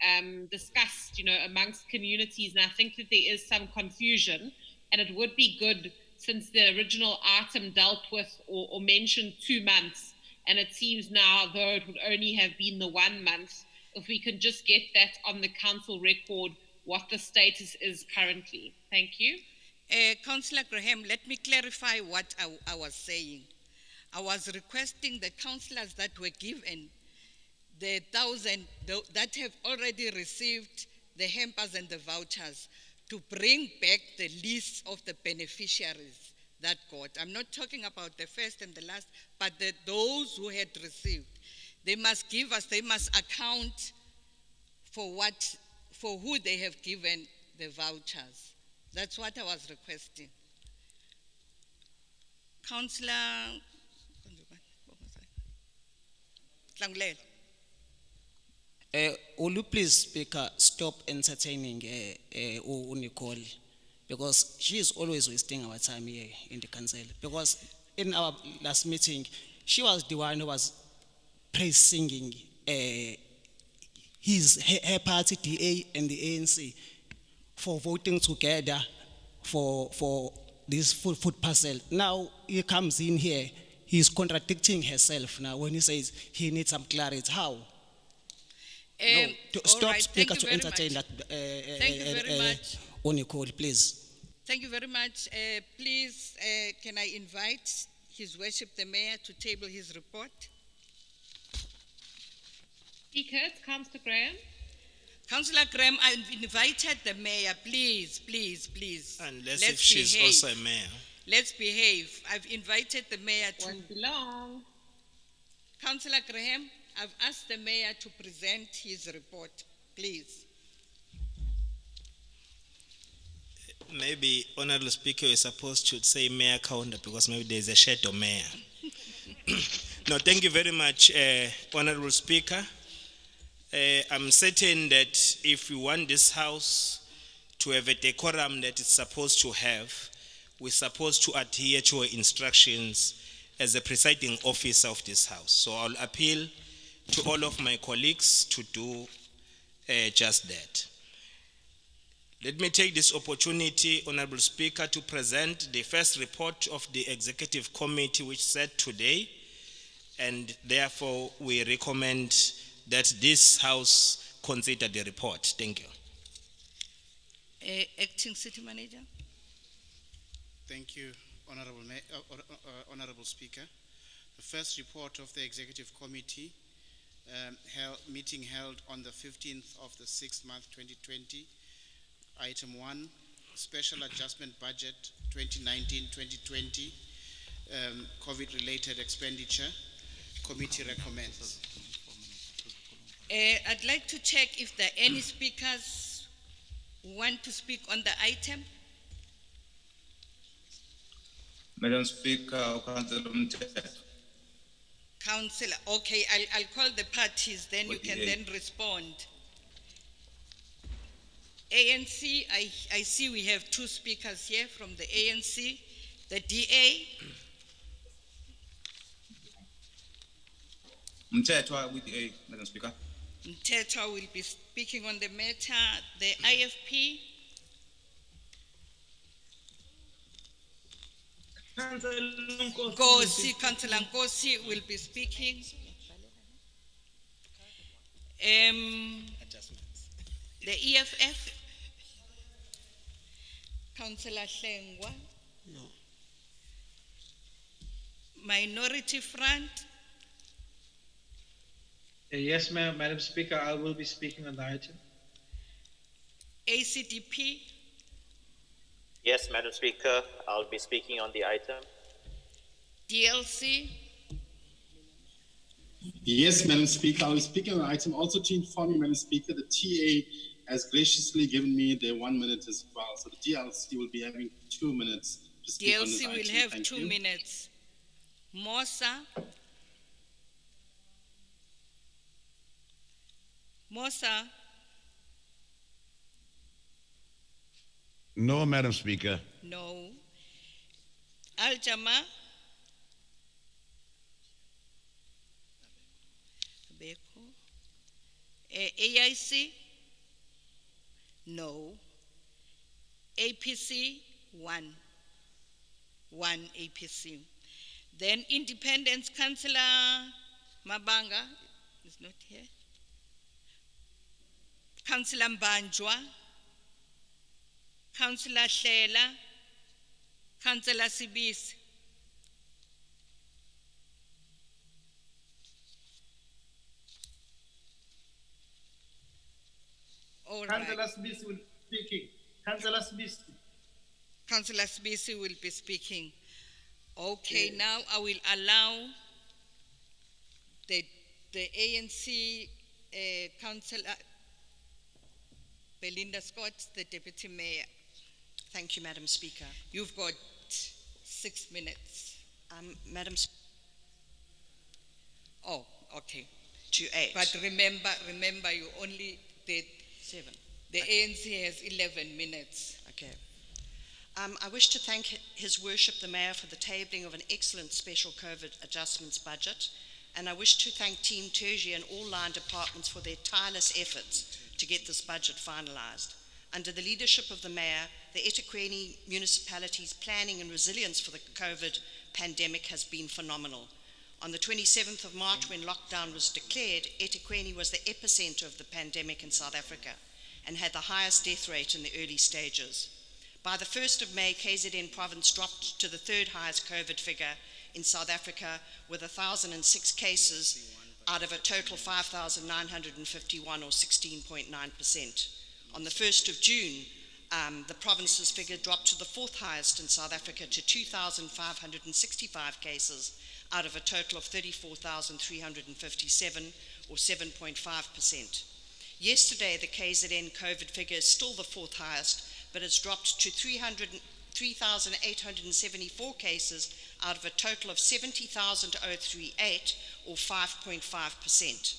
discussed, amongst communities, and I think that there is some confusion, and it would be good, since the original item dealt with or mentioned 2 months, and it seems now, though it would only have been the 1 month, if we can just get that on the council record, what the status is currently. Thank you. Councillor Graham, let me clarify what I was saying. I was requesting the councillors that were given the 1,000 that have already received the hampers and the vouchers to bring back the list of the beneficiaries that got. I'm not talking about the first and the last, but those who had received. They must give us, they must account for who they have given the vouchers. That's what I was requesting. Councillor Tlangulele. Will you please, Speaker, stop entertaining Nicole, because she is always wasting our time here in the council. Because in our last meeting, she was the one who was praising her party, DA and the ANC, for voting together for this food parcel. Now he comes in here, he's contradicting herself now when he says he needs some clarity. How? No, stop, right, Speaker, to entertain that. Thank you very much. Nicole, please. Thank you very much. Please, can I invite His Worship the Mayor to table his report? Speaker, it's Councillor Graham. Councillor Graham, I've invited the Mayor. Please. Unless Let's if she's behave. also a mayor. Let's behave. I've invited the Mayor to... Won't be long. Councillor Graham, I've asked the Mayor to present his report, please. Maybe, Honorable Speaker, you're supposed to say Mayor Counter, because maybe there's a shadow mayor. No, thank you very much, Honorable Speaker. I'm certain that if we want this House to have a decorum that it's supposed to have, we're supposed to adhere to our instructions as the presiding officer of this House. So I'll appeal to all of my colleagues to do just that. Let me take this opportunity, Honorable Speaker, to present the first report of the Executive Committee which sat today, and therefore we recommend that this House consider the report. Thank you. Acting City Manager. Thank you, Honorable Speaker. The first report of the Executive Committee meeting held on the 15th of the 6th month 2020. Item 1, Special Adjustment Budget 2019-2020, COVID-related expenditure. Committee recommends. I'd like to check if there are any speakers who want to speak on the item. Madam Speaker, Councillor Mteto. Councillor, okay, I'll call the parties, then you can then respond. ANC, I see we have 2 speakers here from the ANC. The DA. Mteto with DA, Madam Speaker. Mteto will be speaking on the matter. The IFP. Councillor Nkosi will be speaking. The EFF. Councillor Hlengwa. No. Minority Front. Yes, ma'am, Madam Speaker, I will be speaking on the item. ACDP. Yes, Madam Speaker, I'll be speaking on the item. DLC. Yes, Madam Speaker, I will speak on the item. Also to inform you, Madam Speaker, the TA has graciously given me their 1 minute as well. So the DLC will be having 2 minutes to speak on this DLC item. will have Thank 2 you. minutes. Mosa. Mosa. No, Madam Speaker. No. Al-Jama. AIC? No. APC? One APC. Then Independence, Councillor Mabanga is not here. Councillor Mbanjwa, Councillor Hlela, Councillor Sibisi. All right. Councillor Smith will be speaking. Councillor Smith. Councillor Sibisi will be speaking. Okay, now I will allow the ANC Councillor Belinda Scott, the Deputy Mayor. Thank you, Madam Speaker. You've got 6 minutes. Madam Oh, okay. To 8. But remember, you only did 7. The ANC has 11 minutes. Okay. I wish to thank His Worship the Mayor for the tabling of an excellent special COVID adjustments budget, and I wish to thank Team Terji and all line departments for their tireless efforts to get this budget finalised. Under the leadership of the Mayor, the eThekwini municipality's planning and resilience for the COVID pandemic has been phenomenal. On the 27th of March, when lockdown was declared, eThekwini was the epicenter of the pandemic in South Africa and had the highest death rate in the early stages. By the 1st of May, KZN province dropped to the third highest COVID figure in South Africa with 1,006 cases out of a total 5,951 or 16.9%. On the 1st of June, the province's figure dropped to the fourth highest in South Africa to 2,565 cases out of a total of 34,357 or 7.5%. Yesterday, the KZN COVID figure is still the fourth highest, but it's dropped to 3,874 cases out of a total of 70,038 or 5.5%.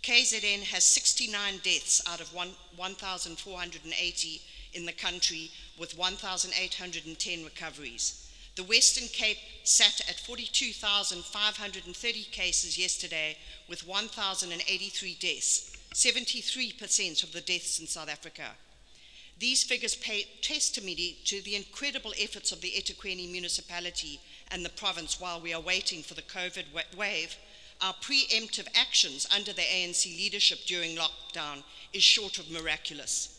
KZN has 69 deaths out of 1,480 in the country with 1,810 recoveries. The Western Cape sat at 42,530 cases yesterday with 1,083 deaths, 73% of the deaths in South Africa. These figures pay testimony to the incredible efforts of the eThekwini municipality and the province while we are waiting for the COVID wave. Our preemptive actions under the ANC leadership during lockdown is short of miraculous.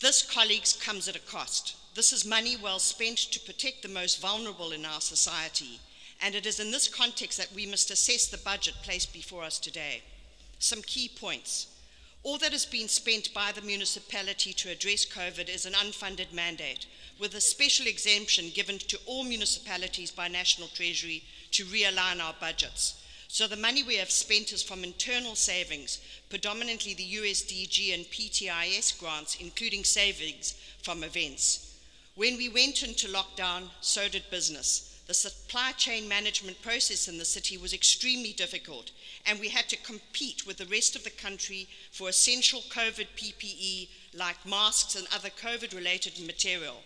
This, colleagues, comes at a cost. This is money well spent to protect the most vulnerable in our society, and it is in this context that we must assess the budget placed before us today. Some key points. All that has been spent by the municipality to address COVID is an unfunded mandate, with a special exemption given to all municipalities by National Treasury to realign our budgets. So the money we have spent is from internal savings, predominantly the USDG and PTIS grants, including savings from events. When we went into lockdown, so did business. The supply chain management process in the city was extremely difficult, and we had to compete with the rest of the country for essential COVID PPE like masks and other COVID-related material.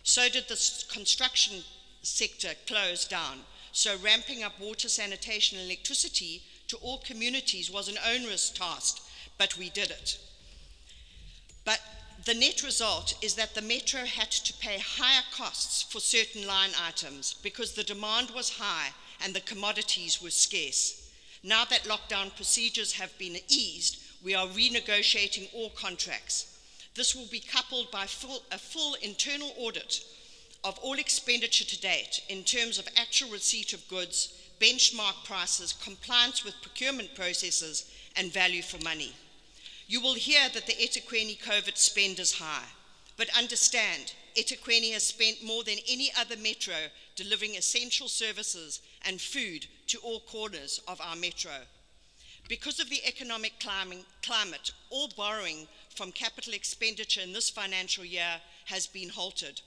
So did the construction sector close down. So ramping up water, sanitation, and electricity to all communities was an onerous task, but we did it. But the net result is that the Metro had to pay higher costs for certain line items because the demand was high and the commodities were scarce. Now that lockdown procedures have been eased, we are renegotiating all contracts. This will be coupled by a full internal audit of all expenditure to date in terms of actual receipt of goods, benchmark prices, compliance with procurement processes, and value for money. You will hear that the eThekwini COVID spend is high, but understand eThekwini has spent more than any other metro delivering essential services and food to all corners of our metro. Because of the economic climate, all borrowing from capital expenditure in this financial year has been halted.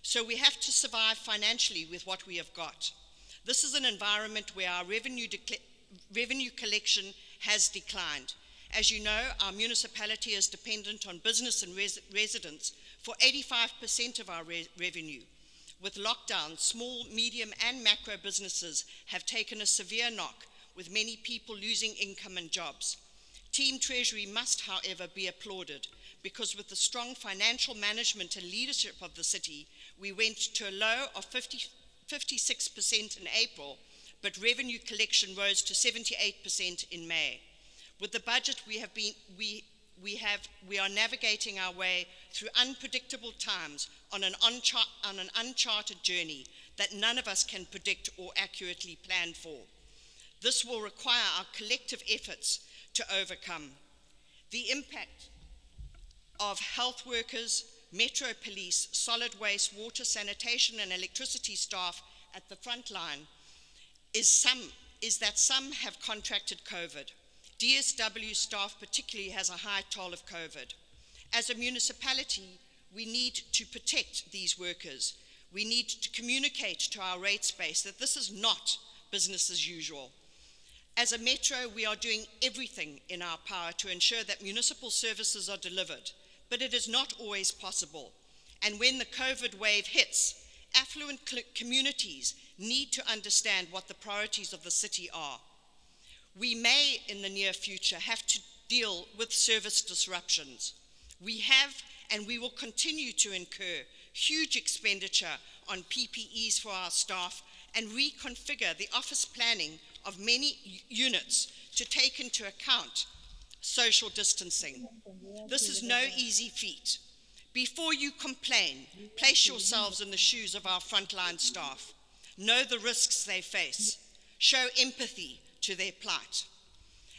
So we have to survive financially with what we have got. This is an environment where our revenue collection has declined. As you know, our municipality is dependent on business and residents for 85% of our revenue. With lockdown, small, medium, and macro businesses have taken a severe knock, with many people losing income and jobs. Team Treasury must, however, be applauded because with the strong financial management and leadership of the city, we went to a low of 56% in April, but revenue collection rose to 78% in May. With the budget, we are navigating our way through unpredictable times on an uncharted journey that none of us can predict or accurately plan for. This will require our collective efforts to overcome. The impact of health workers, metro police, solid waste, water, sanitation, and electricity staff at the front line is that some have contracted COVID. DSW staff particularly has a high toll of COVID. As a municipality, we need to protect these workers. We need to communicate to our rates base that this is not business as usual. As a metro, we are doing everything in our power to ensure that municipal services are delivered, but it is not always possible. And when the COVID wave hits, affluent communities need to understand what the priorities of the city are. We may, in the near future, have to deal with service disruptions. We have and we will continue to incur huge expenditure on PPEs for our staff and reconfigure the office planning of many units to take into account social distancing. This is no easy feat. Before you complain, place yourselves in the shoes of our frontline staff. Know the risks they face. Show empathy to their plight.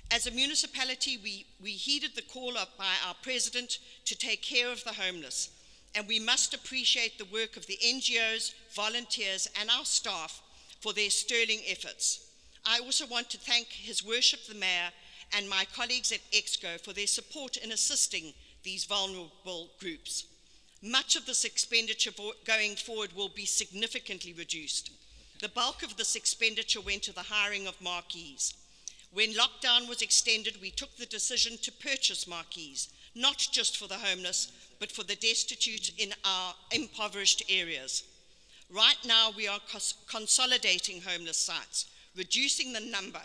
As a municipality, we heeded the call up by our president to take care of the homeless, and we must appreciate the work of the NGOs, volunteers, and our staff for their sterling efforts. I also want to thank His Worship the Mayor and my colleagues at EXCO for their support in assisting these vulnerable groups. Much of this expenditure going forward will be significantly reduced. The bulk of this expenditure went to the hiring of marquees. When lockdown was extended, we took the decision to purchase marquees, not just for the homeless, but for the destitute in our impoverished areas. Right now, we are consolidating homeless sites, reducing the number,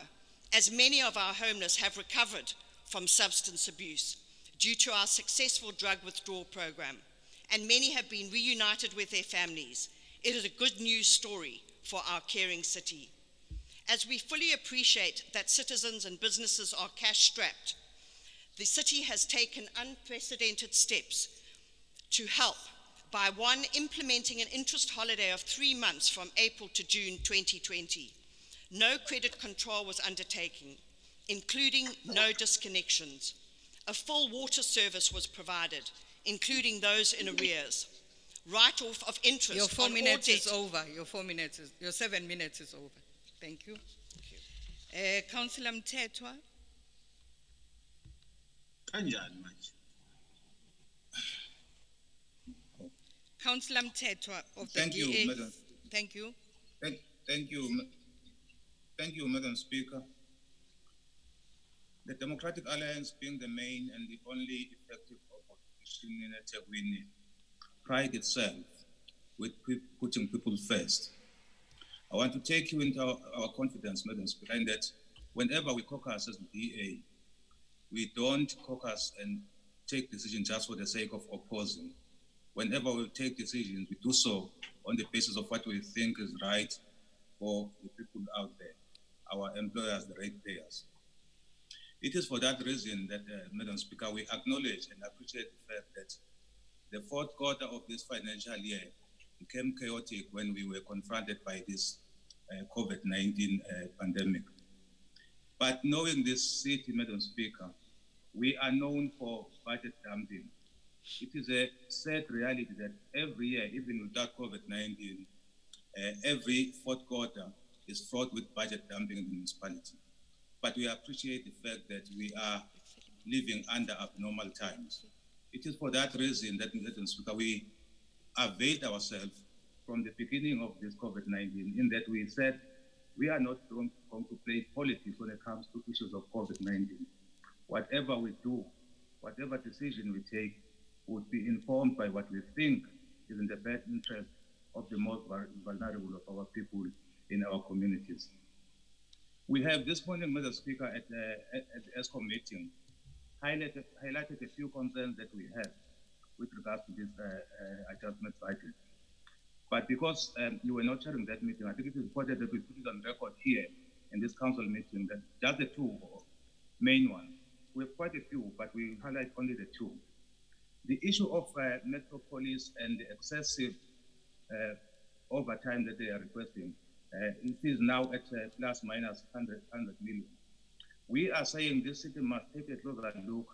as many of our homeless have recovered from substance abuse due to our successful drug withdrawal program, and many have been reunited with their families. It is a good news story for our caring city. As we fully appreciate that citizens and businesses are cash-strapped, the city has taken unprecedented steps to help by one, implementing an interest holiday of 3 months from April to June 2020. No credit control was undertaken, including no disconnections. A full water service was provided, including those in arrears. Write-off of interest. Your 4 on minutes all is debt. over. Your 7 minutes is over. Thank you. Councillor Mthethwa. Kanjani manje? Councillor Mthethwa of the Thank you, DA. Madam. Thank you. Thank you, Madam Speaker. The Democratic Alliance, being the main and the only effective opposition in eThekwini, pride itself with putting people first. I want to take you into our confidence, Madam Speaker, in that whenever we caucus as the DA, we don't caucus and take decisions just for the sake of opposing. Whenever we take decisions, we do so on the basis of what we think is right for the people out there, our employers, the ratepayers. It is for that reason that, Madam Speaker, we acknowledge and appreciate the fact that the fourth quarter of this financial year became chaotic when we were confronted by this COVID-19 pandemic. But knowing this city, Madam Speaker, we are known for budget dumping. It is a sad reality that every year, even without COVID-19, every fourth quarter is fraught with budget dumping in the municipality. But we appreciate the fact that we are living under abnormal times. It is for that reason that, Madam Speaker, we availed ourselves from the beginning of this COVID-19 in that we said we are not going to play politics when it comes to issues of COVID-19. Whatever we do, whatever decision we take, would be informed by what we think is in the best interest of the most vulnerable of our people in our communities. We have this morning, Madam Speaker, at the ESCO meeting, highlighted a few concerns that we have with regards to this adjustment budget. But because you were not chairing that meeting, I think it is important that we put it on record here in this council meeting that just the two main ones. We have quite a few, but we highlight only the two. The issue of Metropolis and the excessive overtime that they are requesting, it is now at plus minus 100 million. We are saying this city must take a closer look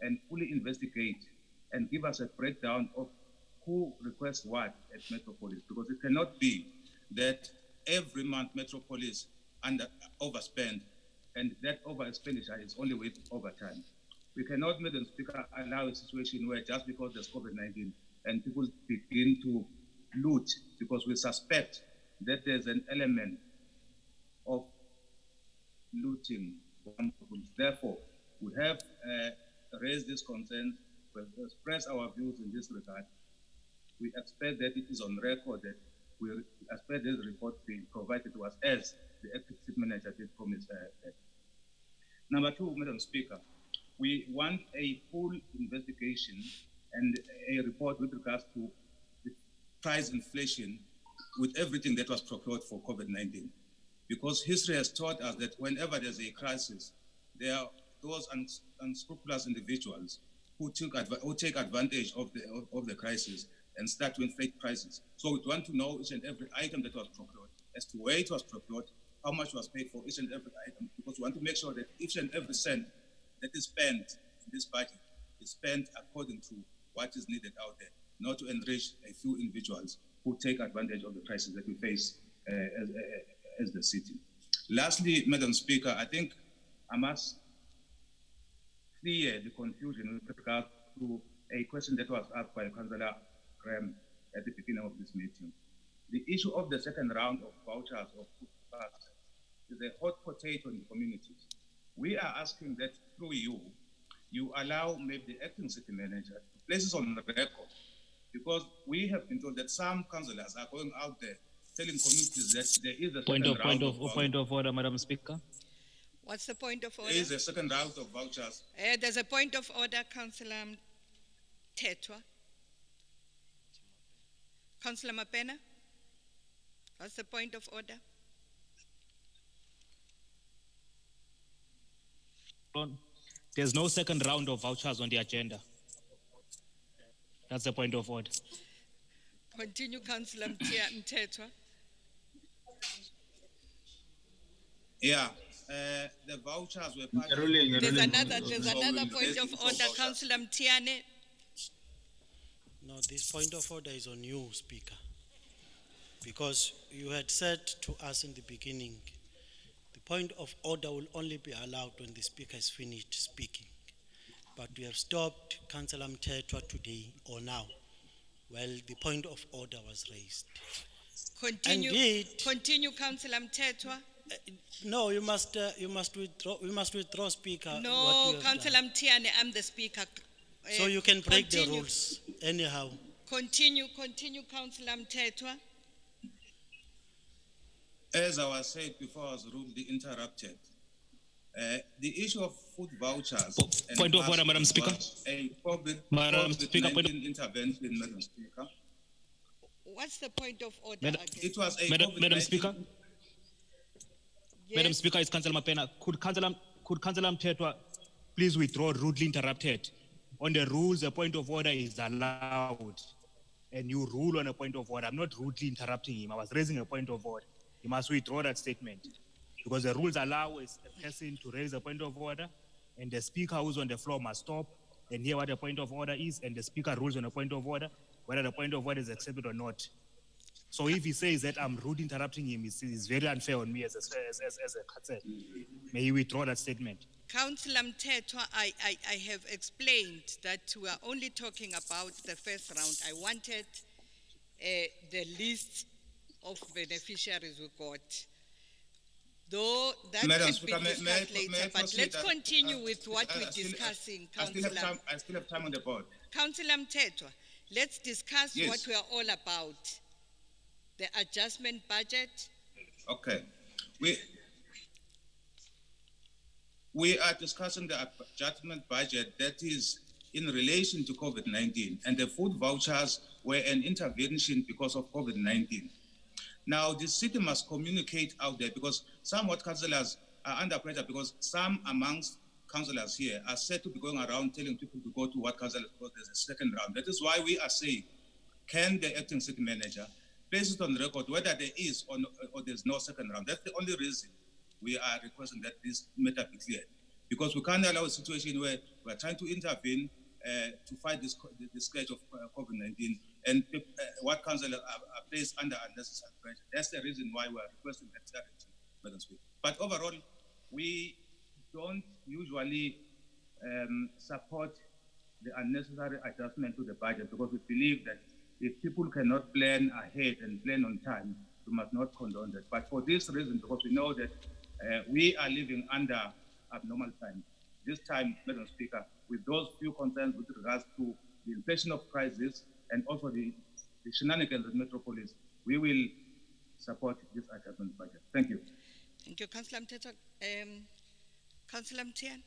and fully investigate and give us a breakdown of who requests what at Metropolis, because it cannot be that every month Metropolis overspend, and that over expenditure is only with overtime. We cannot, Madam Speaker, allow a situation where just because there's COVID-19 and people begin to loot because we suspect that there's an element of looting. Therefore, we have raised this concern, expressed our views in this regard. We expect that it is on record that we expect this report being provided to us as the acting city manager did promise. Number two, Madam Speaker, we want a full investigation and a report with regards to the price inflation with everything that was procured for COVID-19. Because history has taught us that whenever there's a crisis, there are those unscrupulous individuals who take advantage of the crisis and start to inflate prices. So we want to know each and every item that was procured, as to where it was procured, how much was paid for each and every item, because we want to make sure that each and every cent that is spent in this budget is spent according to what is needed out there, not to enrich a few individuals who take advantage of the crisis that we face as the city. Lastly, Madam Speaker, I think I must clear the confusion with regard to a question that was asked by Councillor Graham at the beginning of this meeting. The issue of the second round of vouchers of food parks is a hot potato in the communities. We are asking that through you allow maybe the acting city manager to place this on the record, because we have been told that some councillors are going out there telling communities that there is a point of order, Madam Speaker. What's the point of order? There is a second round of vouchers. There's a point of order, Councillor Tetwa. Councillor Mapena, what's the point of order? There's no second round of vouchers on the agenda. That's the point of order. Continue, Councillor Tetwa. Yeah, the vouchers were part of... There's another point of order, Councillor Mtiane. No, this point of order is on you, Speaker. Because you had said to us in the beginning, the point of order will only be allowed when the Speaker is finished speaking. But we have stopped Councillor Mtetwa today or now, while the point of order was raised. Continue, Councillor Mtetwa. No, you must withdraw. We must withdraw, Speaker. No, Councillor Mtiane, I'm the Speaker. So you can break the rules anyhow. Continue, Councillor Mtetwa. As I was said before I was rudely interrupted, the issue of food vouchers. Point of order, Madam Speaker. Madam Speaker, intervention, Madam Speaker. What's the point of order? It was a Madam Speaker. Yes. Madam Speaker, it's Councillor Mapena. Could Councillor Mtetwa please withdraw rudely interrupted? On the rules, a point of order is allowed, and you rule on a point of order. I'm not rudely interrupting him. I was raising a point of order. He must withdraw that statement, because the rules allow a person to raise a point of order, and the speaker who's on the floor must stop and hear what the point of order is, and the speaker rules on a point of order, whether the point of order is accepted or not. So if he says that I'm rude interrupting him, it's very unfair on me as a council. May he withdraw that statement. Councillor Mtetwa, I have explained that we are only talking about the first round. I wanted the list of beneficiaries we got. Though that Madam can Speaker, be discussed later, but let's continue with what we're discussing, Councillor. I still have time on the board. Councillor Mtetwa, let's discuss Yes. what we are all about. The adjustment budget. Okay. we are discussing the adjustment budget that is in relation to COVID-19, and the food vouchers were an intervention because of COVID-19. Now, the city must communicate out there because somewhat councillors are under pressure because some amongst councillors here are said to be going around telling people to go to what councillors because there's a second round. That is why we are saying, can the acting city manager place it on record whether there is or there's no second round? That's the only reason we are requesting that this matter be cleared. Because we can't allow a situation where we're trying to intervene to fight this scourge of COVID-19 and what councillors are placed under unnecessary pressure. That's the reason why we're requesting that clarity, Madam Speaker. But overall, we don't usually support the unnecessary adjustment to the budget because we believe that if people cannot plan ahead and plan on time, we must not condone that. But for this reason, because we know that we are living under abnormal times, this time, Madam Speaker, with those few concerns with regards to the inflation of prices and also the shenanigans of Metropolis, we will support this adjustment budget. Thank you. Thank you, Councillor Mteto. Councillor Mtian.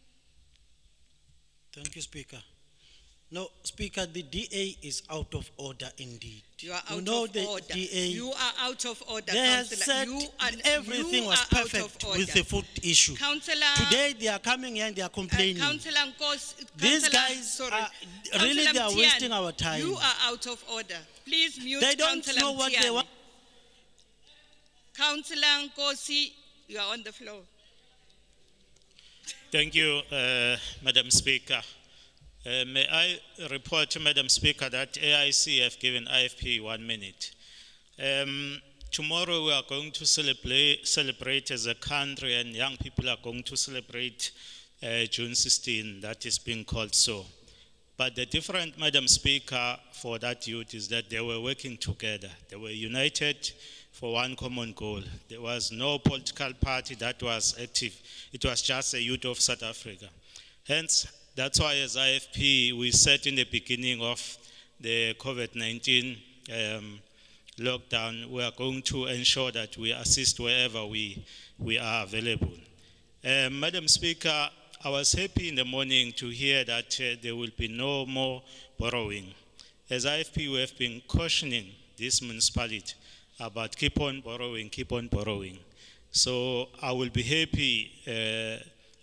Thank you, Speaker. No, Speaker, the DA is out of order indeed. You are out know of the order. DA, You are out of order, they have Councillor. said everything was perfect with the food issue. Councillor, Today they are coming here and they are complaining. Councillor Nkos, These Councillor- guys sorry. are Councillor really they are Mtian, wasting our time. You are out of order. Please mute They don't Councillor know what they Mtian. want. Councillor Nkosi, you are on the floor. Thank you, Madam Speaker. May I report to Madam Speaker that AIC have given IFP 1 minute. Tomorrow we are going to celebrate as a country, and young people are going to celebrate June 16, that is being called so. But the different, Madam Speaker, for that youth is that they were working together. They were united for one common goal. There was no political party that was active. It was just a youth of South Africa. Hence, that's why as IFP, we said in the beginning of the COVID-19 lockdown, we are going to ensure that we assist wherever we are available. Madam Speaker, I was happy in the morning to hear that there will be no more borrowing. As IFP, we have been cautioning this municipality about keep on borrowing, keep on borrowing. So I will be happy,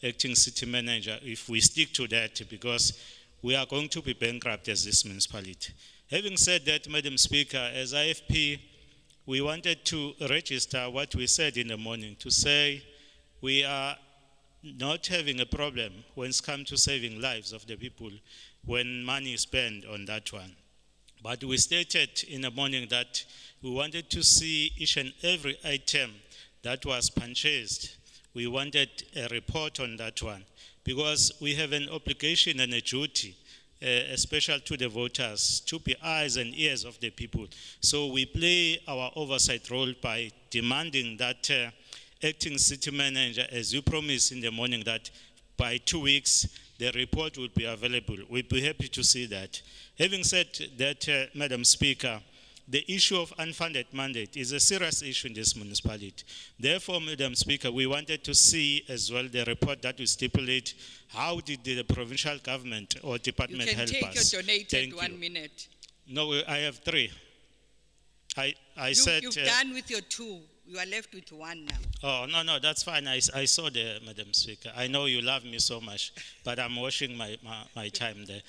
acting city manager, if we stick to that, because we are going to be bankrupt as this municipality. Having said that, Madam Speaker, as IFP, we wanted to register what we said in the morning to say we are not having a problem when it comes to saving lives of the people when money is spent on that one. But we stated in the morning that we wanted to see each and every item that was purchased. We wanted a report on that one because we have an obligation and a duty, especially to the voters, to be eyes and ears of the people. So we play our oversight role by demanding that acting city manager, as you promised in the morning, that by 2 weeks the report will be available. We'd be happy to see that. Having said that, Madam Speaker, the issue of unfunded mandate is a serious issue in this municipality. Therefore, Madam Speaker, we wanted to see as well the report that will stipulate how did the provincial government or department help us. You can take your donated Thank 1 you. minute. No, I have 3. You've done with your 2. You are left with 1 now. Oh, no, that's fine. I saw the Madam Speaker. I know you love me so much, but I'm washing my time there.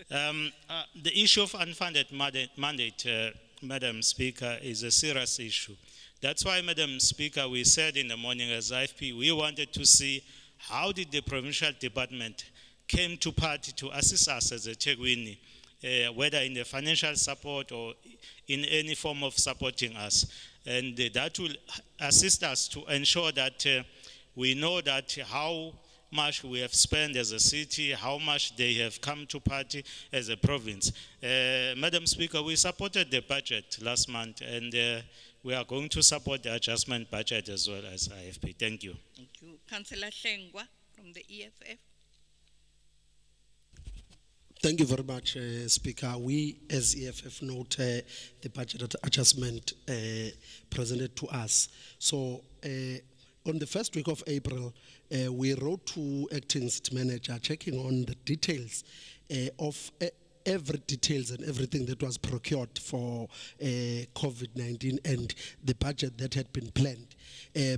The issue of unfunded mandate, Madam Speaker, is a serious issue. That's why, Madam Speaker, we said in the morning as IFP, we wanted to see how did the provincial department came to party to assist us as a Tegwini, whether in the financial support or in any form of supporting us. And that will assist us to ensure that we know that how much we have spent as a city, how much they have come to party as a province. Madam Speaker, we supported the budget last month, and we are going to support the adjustment budget as well as IFP. Thank you. Thank you. Councillor Hlengwa from the EFF. Thank you very much, Speaker. We, as EFF, note the budget adjustment presented to us. So, on the first week of April, we wrote to acting city manager checking on the details of every details and everything that was procured for COVID-19 and the budget that had been planned.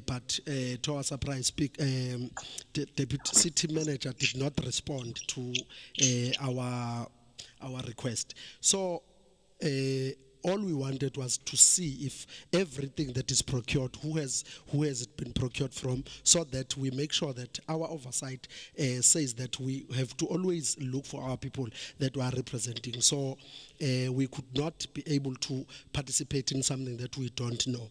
But to our surprise, the deputy city manager did not respond to our request. So all we wanted was to see if everything that is procured, who has it been procured from, so that we make sure that our oversight says that we have to always look for our people that we are representing. So we could not be able to participate in something that we don't know.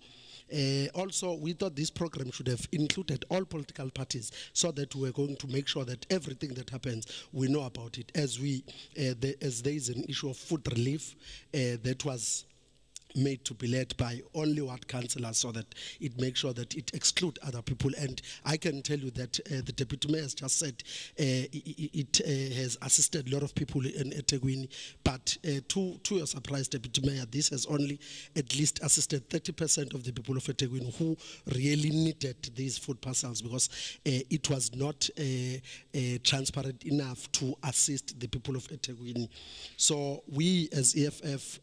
Also, we thought this program should have included all political parties so that we were going to make sure that everything that happens, we know about it. As there is an issue of food relief that was made to be led by only ward councillors so that it makes sure that it excludes other people. And I can tell you that the deputy mayor has just said it has assisted a lot of people in eThekwini, but to your surprise, deputy mayor, this has only at least assisted 30% of the people of eThekwini who really needed these food parcels, because it was not transparent enough to assist the people of eThekwini. So we as EFF,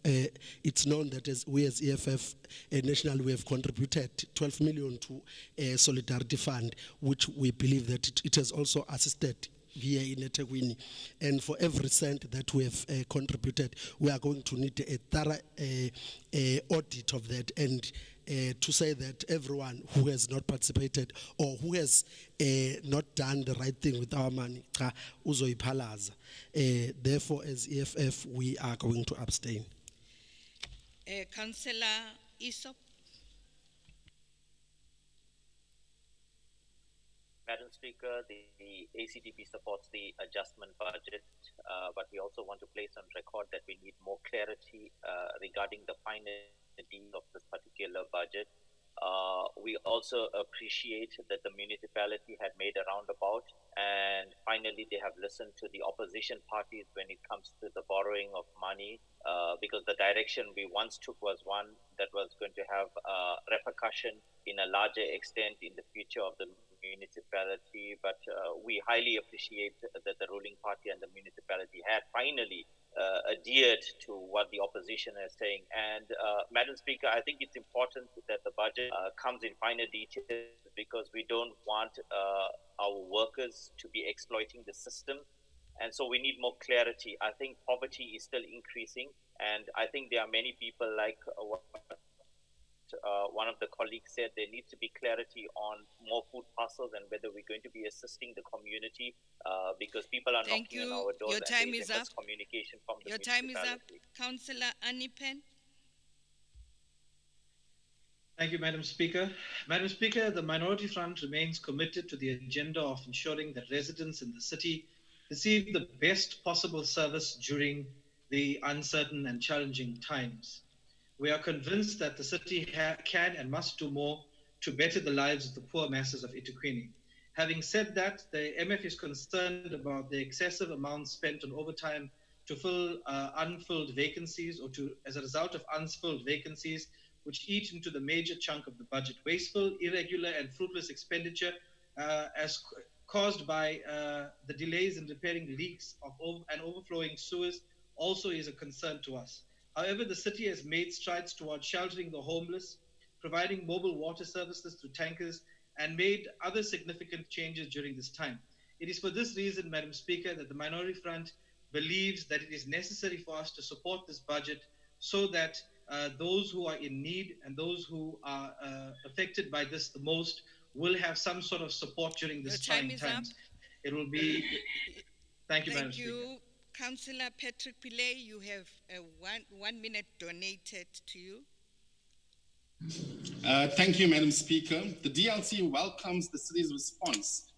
it's known that we as EFF national, we have contributed 12 million to a solidarity fund, which we believe that it has also assisted here in eThekwini. And for every cent that we have contributed, we are going to need a thorough audit of that, and to say that everyone who has not participated or who has not done the right thing with our money, therefore as EFF, we are going to abstain. Councillor Isop. Madam Speaker, the ACDP supports the adjustment budget, but we also want to place on record that we need more clarity regarding the finalities of this particular budget. We also appreciate that the municipality had made a roundabout, and finally they have listened to the opposition parties when it comes to the borrowing of money, because the direction we once took was one that was going to have repercussion in a larger extent in the future of the municipality. But we highly appreciate that the ruling party and the municipality had finally adhered to what the opposition is saying. And Madam Speaker, I think it's important that the budget comes in finer details, because we don't want our workers to be exploiting the system. And so we need more clarity. I think poverty is still increasing, and I think there are many people, like what one of the colleagues said, there needs to be clarity on more food parcels and whether we're going to be assisting the community, because people are knocking on our doors. Your time is up. Communication from the Your time is up. Councillor Anipen. Thank you, Madam Speaker. Madam Speaker, the Minority Front remains committed to the agenda of ensuring that residents in the city receive the best possible service during the uncertain and challenging times. We are convinced that the city can and must do more to better the lives of the poor masses of eThekwini. Having said that, the MF is concerned about the excessive amounts spent on overtime to fill unfilled vacancies, or as a result of unfilled vacancies, which eat into the major chunk of the budget. Wasteful, irregular, and fruitless expenditure as caused by the delays in repairing leaks and overflowing sewers also is a concern to us. However, the city has made strides towards sheltering the homeless, providing mobile water services through tankers, and made other significant changes during this time. It is for this reason, Madam Speaker, that the Minority Front believes that it is necessary for us to support this budget so that those who are in need and those who are affected by this the most will have some sort of support during this trying times. It will be... Thank you, Madam Speaker. Thank you. Councillor Patrick Pillay, you have 1 minute donated to you. Thank you, Madam Speaker. The DLC welcomes the city's response.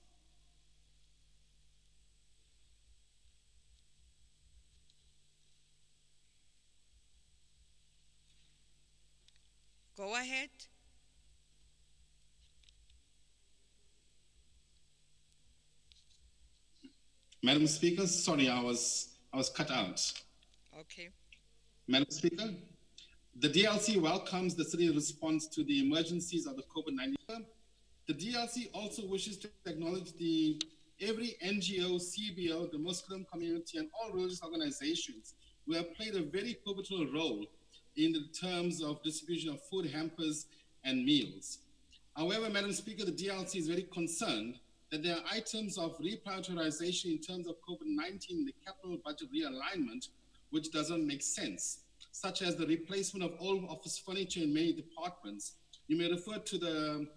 Go ahead. Madam Speaker, sorry, I was cut out. Okay. Madam Speaker, the DLC welcomes the city's response to the emergencies of the COVID-19. The DLC also wishes to acknowledge every NGO, CBO, the Muslim community, and all religious organizations who have played a very pivotal role in the terms of distribution of food hampers and meals. However, Madam Speaker, the DLC is very concerned that there are items of reprioritization in terms of COVID-19, the capital budget realignment, which doesn't make sense, such as the replacement of all office furniture in many departments. You may refer to the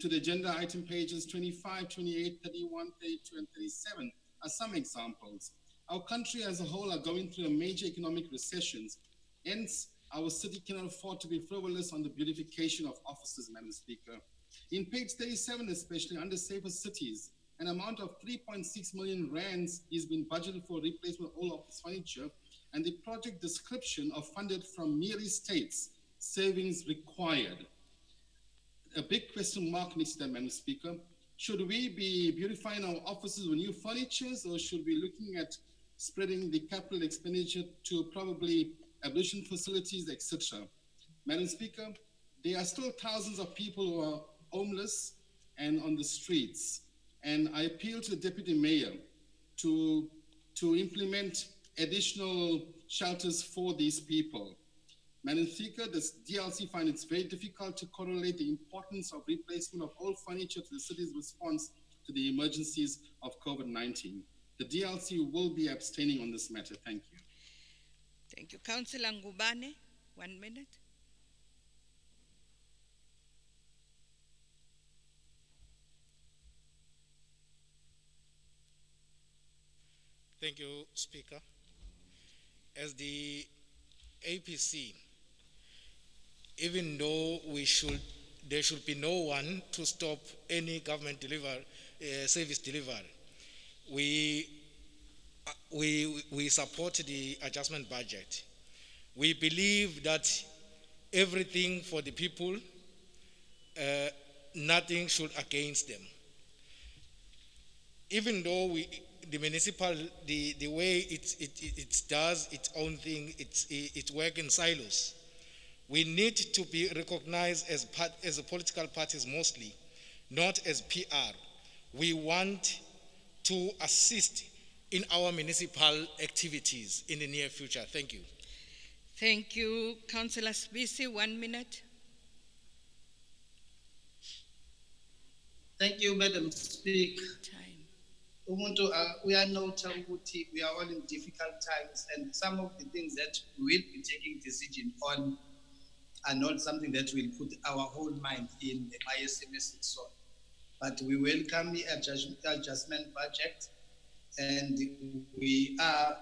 agenda item pages 25, 28, 31, 32, and 37 as some examples. Our country as a whole are going through a major economic recessions. Hence, our city cannot afford to be frivolous on the beautification of offices, Madam Speaker. In page 37, especially under safer cities, an amount of 3.6 million rands is being budgeted for replacement of all office furniture, and the project description of funded from merely states savings required. A big question mark needs to that, Madam Speaker. Should we be beautifying our offices with new furnitures, or should we be looking at spreading the capital expenditure to probably ablution facilities, etc.? Madam Speaker, there are still thousands of people who are homeless and on the streets. And I appeal to the Deputy Mayor to implement additional shelters for these people. Madam Speaker, the DLC finds it very difficult to correlate the importance of replacement of all furniture to the city's response to the emergencies of COVID-19. The DLC will be abstaining on this matter. Thank you. Thank you. Councillor Ngubane, 1 minute. Thank you, Speaker. As the APC, even though there should be no one to stop any government service delivery, we support the adjustment budget. We believe that everything for the people, nothing should against them. Even though the municipal, the way it does its own thing, it works in silos. We need to be recognized as a political parties mostly, not as PR. We want to assist in our municipal activities in the near future. Thank you. Thank you. Councillor Sbisi, 1 minute. Thank you, Madam Speaker. Umuntu, we are not we are all in difficult times, and some of the things that we will be taking decision on are not something that we'll put our whole mind in the ISMS and so on. But we welcome the adjustment budget, and we are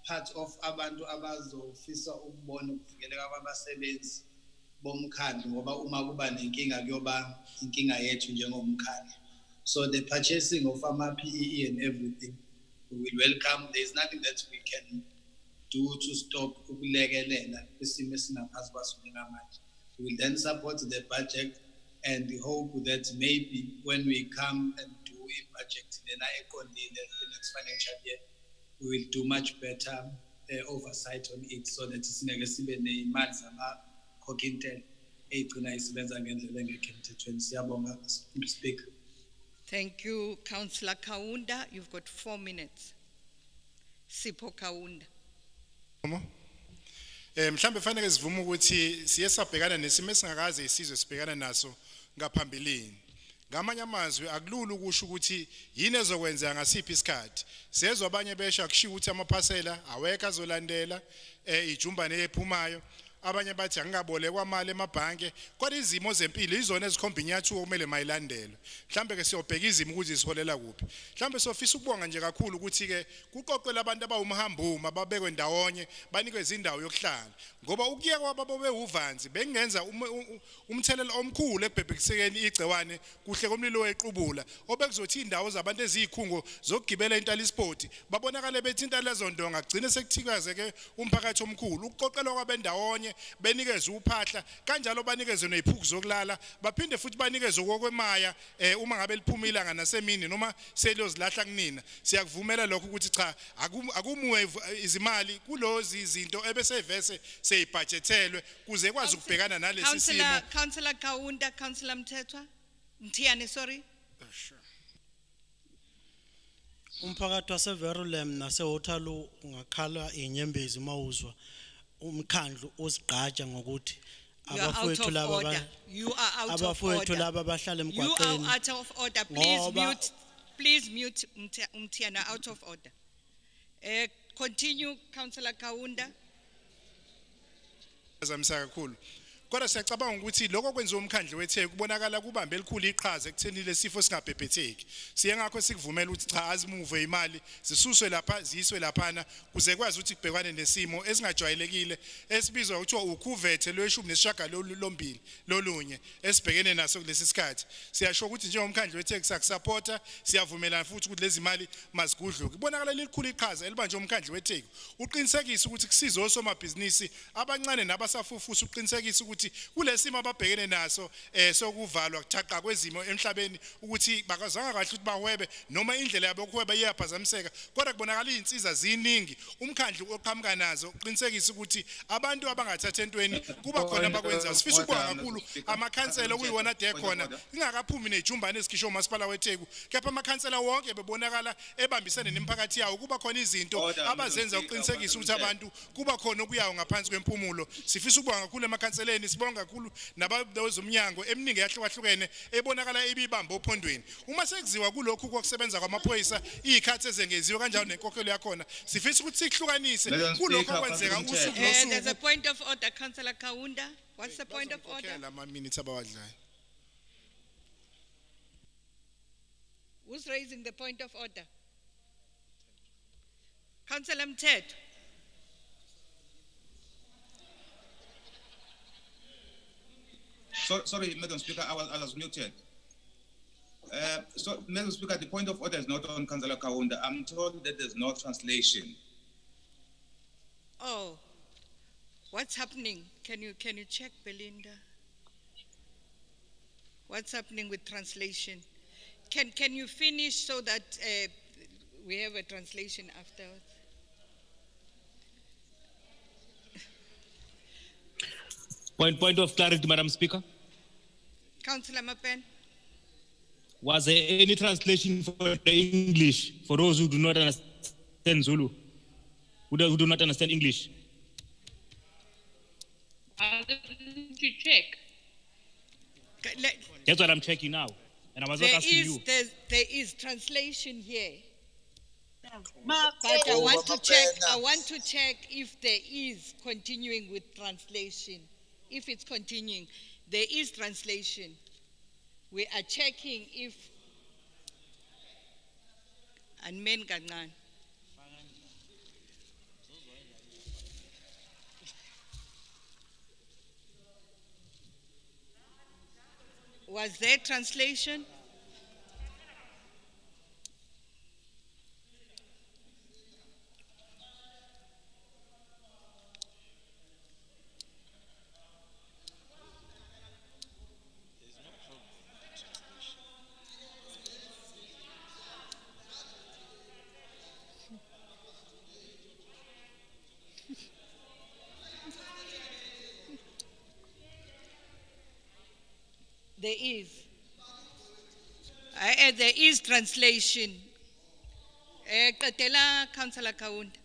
part of abantu abazofisa ukubona ukuvikeleka kwabasebenzi bomkhandlu ngoba uma kuba nenkinga kuyoba inkinga yethu njengomkhandlu. So the purchasing of PPE and everything, we will welcome. There is nothing that we can do to stop ukulekelela isimo esingaphansi kwaso njengamanje. We will then support the budget and hope that maybe when we come and do a budget in the next financial year, we will do much better oversight on it, so that singeke sibe neimali zama-cockington eyigcina isebenza ngendlela engekho emthethweni. Siyabonga, Mr. Speaker. Thank you, Councillor Kaunda. You've got 4 minutes. Sipho Kaunda. Mhlambe fanele sivume ukuthi siye sabhekana nesimo esingakaze isizwe sibhekana naso ngaphambilini. Ngamanye amazwi akulula ukusho ukuthi yini ezokwenza ngasiphi isikhathi. Sezwe abanye besho akushiya ukuthi amaphasela aweka azolandela ijumbane ephumayo. Abanye bathi angabolekwa imali emabhanke, kodwa izimo zempilo izona ezikhomba inyathuko kumele mayilandelwe. Mhlambe ke siyobheka izimo ukuthi isiholela kuphi. Mhlambe sofisa ukubonga nje kakhulu ukuthi ke kuqoqela abantu abawumhambuma babekwe ndawonye banikwe izindawo yokuhlala. Ngoba ukuyeka kwababo bewuvanzi bengenza umthelela omkhulu ekubhebhekisekeni igciwane kuhle komlilo wequbula obekuzothi indawo zabantu ezikhungo zokugibela intalisport babonakala bethi intala lezondonga gcine sekuthikazeke umphakathi omkhulu. Ukuqoqelwa kwabendawonye benikeze uphahla kanjalo banikeze neziphuku zokulala baphinde futhi banikeze okwemaya uma ngabe liphumile nganasemini noma seliyozilahla kunina. Siyakuvumela lokho ukuthi cha akumuwe izimali kulozi izinto ebesevese seyibudgethelwe kuze kwazi ukubhekana nalesi simo. Councillor Kaunda, Councillor Mthethwa. Mtiane, sorry. Umphakathi waseVerulam naseWaterloo ungakhala inyembezi mawuzwa umkhandlu uzigqaja ngokuthi You are out abafowethu of laba order. You are out of abafowethu order. laba bahlala You are emgwaqeni out of order. Please Ngoba- mute. Please mute Mtiana, out of order. Continue, Councillor Kaunda. Azamisa kakhulu. Kodwa siyacabanga ukuthi lokho kwenziwa umkhandlu weTheku kubonakala kubambe elikhulu iqhaza ekutheni lesifo singabhebhetheki. Siye ngakho sikuvumela ukuthi cha azimuve imali zisuswe lapha ziyiswe laphana kuze kwazi ukuthi kubhekwane nesimo esingajwayelekile esibizwa ukuthi ukhuvethe lweshumi nesishaga lombili lolunye esibhekene naso kulesi sikhathi. Siyasho ukuthi njengomkhandlu weTheku siyakusupporta siyavumelana futhi ukuthi lezi mali mazigudluke. Kubonakala elikhulu iqhaza elibanje umkhandlu weTheku. Uqinisekisa ukuthi kusiza osomabhizinisi abancane nabasafufusa uqinisekisa ukuthi kulesimo ababhekene naso sokuvalwa kuthaqa kwezimo emhlabeni ukuthi bakazanga kahle ukuthi bahwebe noma indlela yabo yokuhweba iyaphazamiseka kodwa kubonakala izinsiza ziningi umkhandlu oqhamuka nazo uqinisekisa ukuthi abantu abangathatha entweni kuba khona abakwenzayo sifisa ukubonga kakhulu amakhansela okuyiwona ade khona ingakaphumi nejumbane ezikhishwe umasipala weTheku kepha amakhansela wonke bebonakala ebambisene nemiphakathi yawo kuba khona izinto abazenza uqinisekisa ukuthi abantu kuba khona okuyawo ngaphansi kwempumulo sifisa ukubonga kakhulu emakhanseleni sibonga kakhulu nabezomnyango eminingi yahlukahlukene ebonakala ebibamba ophondweni uma sekuziwa kulokhu kokusebenza kwamaphoyisa izikhathi ezengeziwe kanjalo nenkokhelo yakhona sifisa ukuthi sihlukanise kulokho okwenzeka usuku There's a nosuku point of order, Councillor Kaunda. What's the point of order? lama minutes abawadlayo. Who's raising the point of order? Councillor Mteto. Sorry, Madam Speaker, I was muted. So, Madam Speaker, the point of order is not on Councillor Kaunda. I'm told that there's no translation. Oh, what's happening? Can you check, Belinda? What's happening with translation? Can you finish so that we have a translation afterwards? Point of clarity, Madam Speaker. Councillor Mapen. Was there any translation for the English for those who do not understand Zulu? Who do not understand English? Did you check? That's what I'm checking now. And I was not asking you. There is translation here. But I want to check if there is continuing with translation. If it's continuing, there is translation. We are checking if and men gangan. Was there translation? There is. There is translation. Qetela Councillor Kaunda.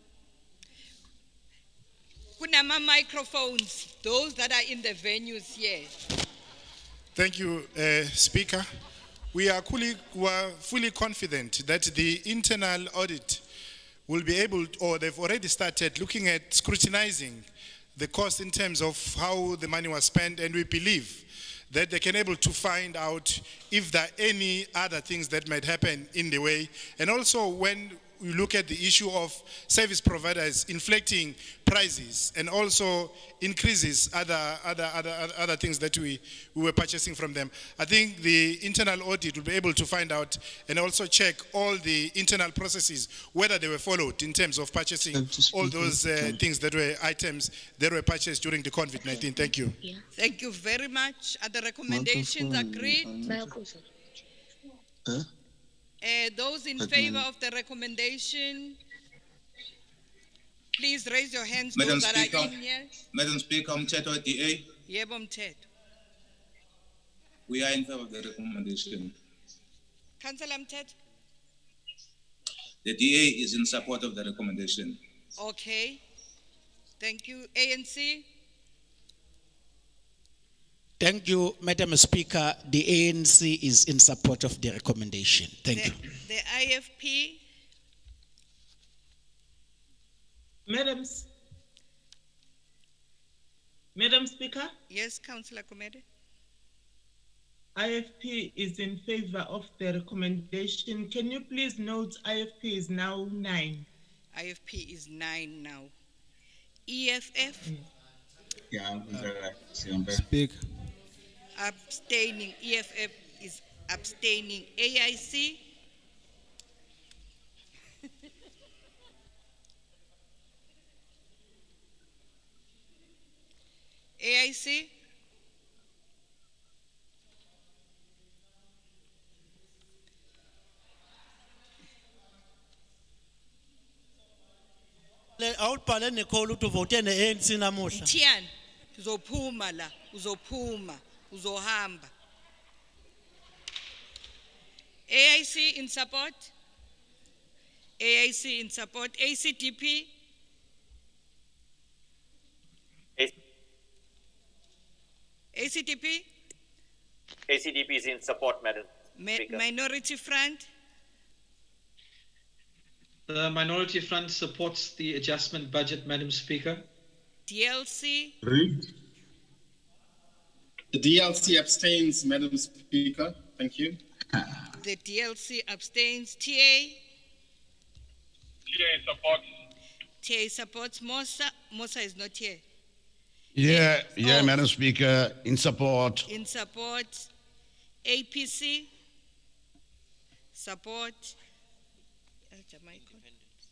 Kunama microphones, those that are in the venues here. Thank you, Speaker. We are fully confident that the internal audit will be able, or they've already started looking at scrutinizing the cost in terms of how the money was spent, and we believe that they can able to find out if there are any other things that might happen in the way. And also when we look at the issue of service providers inflating prices and also increases other things that we were purchasing from them. I think the internal audit will be able to find out and also check all the internal processes, whether they were followed in terms of purchasing all those things that were items that were purchased during the COVID-19. Thank you. Thank you very much. Are the recommendations agreed? Those in favor of the recommendation, please raise your hands. Madam Those that Speaker, are in here. Madam Speaker, Mteto DA. Yebo Mteto. We are in favor of the recommendation. Councillor Mtet? The DA is in support of the recommendation. Okay. Thank you. ANC? Thank you, Madam Speaker. The ANC is in support of the recommendation. Thank you. The IFP? Madam Speaker, Yes, Councillor Komede? IFP is in favor of the recommendation. Can you please note IFP is now 9? IFP is 9 now. EFF? Yeah, Speak. Abstaining. EFF is abstaining. AIC? AIC? awubhale nekholi ukuthi uvote ne-ANC namuhla Tian, uzophuma la, uzophuma, uzohamba. AIC in support? AIC in support. ACDP? ACDP? ACDP is in support, Madam Speaker. Minority Front? The Minority Front supports the adjustment budget, Madam Speaker. DLC? The DLC abstains, Madam Speaker. Thank you. The DLC abstains. TA? TA supports. TA supports. Mosa? Mosa is not here. Yeah, Oh. Madam Speaker, in support. In support. APC? Support.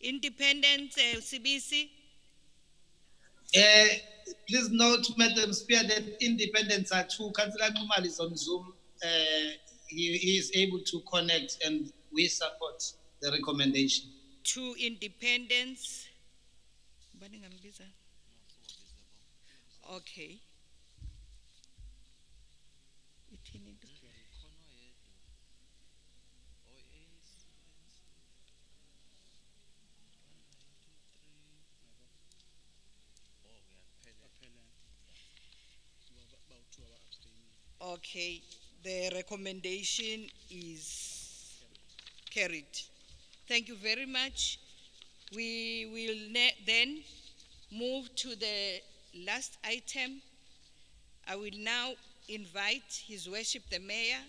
Independent, CBC? Please note, Madam Speaker, that independents are 2. Councillor Nxumalo is on Zoom. He is able to connect, and we support the recommendation. 2 independents. Okay. Okay, the recommendation is carried. Thank you very much. We will then move to the last item. I will now invite His Worship the Mayor,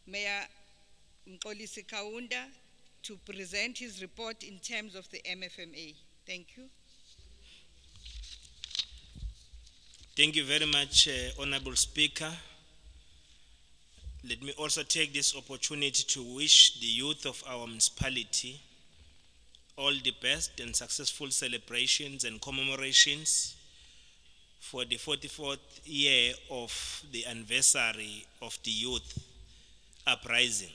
Mayor Mxolisi Kaunda, to present his report in terms of the MFMA. Thank you. Thank you very much, Honorable Speaker. Let me also take this opportunity to wish the youth of our municipality all the best and successful celebrations and commemorations for the 44th year of the anniversary of the youth uprising,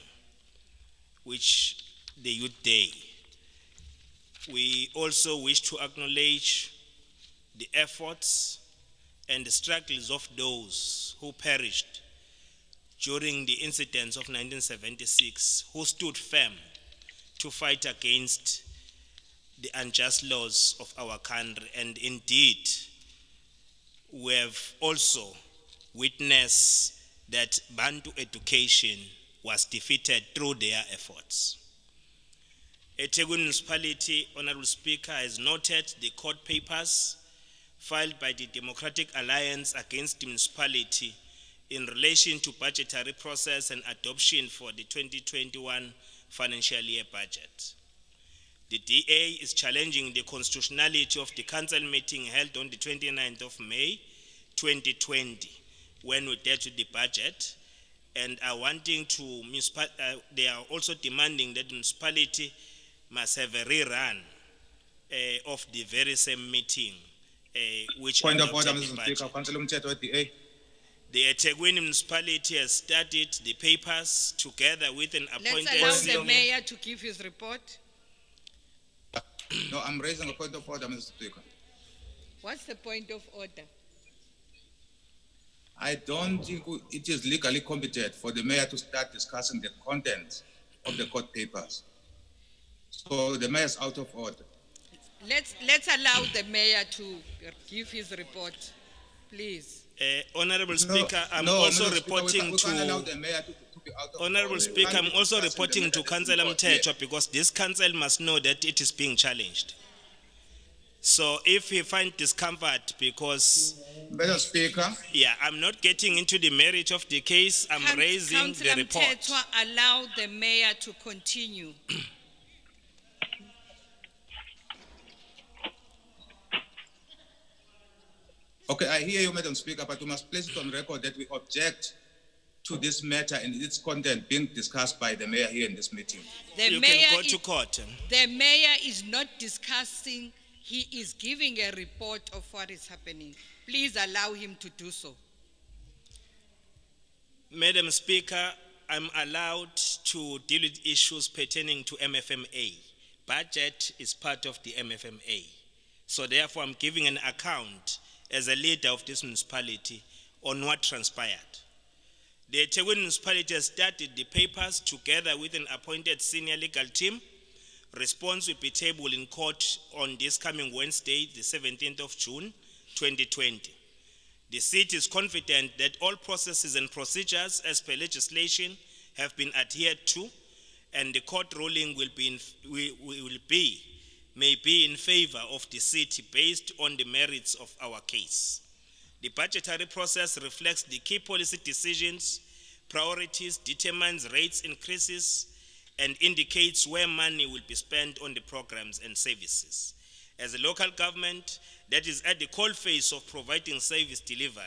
which the Youth Day. We also wish to acknowledge the efforts and the struggles of those who perished during the incidents of 1976, who stood firm to fight against the unjust laws of our country. And indeed, we have also witnessed that Bantu education was defeated through their efforts. eThekwini Municipality, Honorable Speaker, has noted the court papers filed by the Democratic Alliance against the municipality in relation to budgetary process and adoption for the 2021 financial year budget. The DA is challenging the constitutionality of the council meeting held on the 29th of May 2020 when we dealt with the budget, and are wanting to, they are also demanding that the municipality must have a rerun of the very same meeting which Point of adopted order, the Mr. budget. Speaker. Councillor Mcheto, DA. The eThekwini municipality has studied the papers together with an appointed Let's allow the senior. mayor to give his report. No, I'm raising a point of order, Mr. Speaker. What's the point of order? I don't think it is legally competent for the mayor to start discussing the content of the court papers. So the mayor is out of order. Let's allow the mayor to give his report, please. Honorable Speaker, I'm also Madam Speaker, reporting we can't allow to the mayor to be out of Honorable order. Speaker, We I'm can't also discuss reporting the to matter Councillor in court. Yeah. Mtetwa because this council must know that it is being challenged. So if he finds discomfort because Madam Speaker, I'm not getting into the merit of the case, I'm raising Councillor the report. Mtetwa, allow the mayor to continue. okay, I hear you, Madam Speaker, but we must place it on record that we object to this matter and its content being discussed by the mayor here in this meeting. You can go to court. The mayor is not discussing, he is giving a report of what is happening. Please allow him to do so. Madam Speaker, I'm allowed to deal with issues pertaining to MFMA. Budget is part of the MFMA. So therefore, I'm giving an account as a leader of this municipality on what transpired. The Etegwini municipality has started the papers together with an appointed senior legal team. Response will be tabled in court on this coming Wednesday, the 17th of June, 2020. The city is confident that all processes and procedures as per legislation have been adhered to, and the court ruling may be in favor of the city based on the merits of our case. The budgetary process reflects the key policy decisions, priorities, determines rates increases, and indicates where money will be spent on the programs and services. As a local government that is at the coalface of providing service delivery,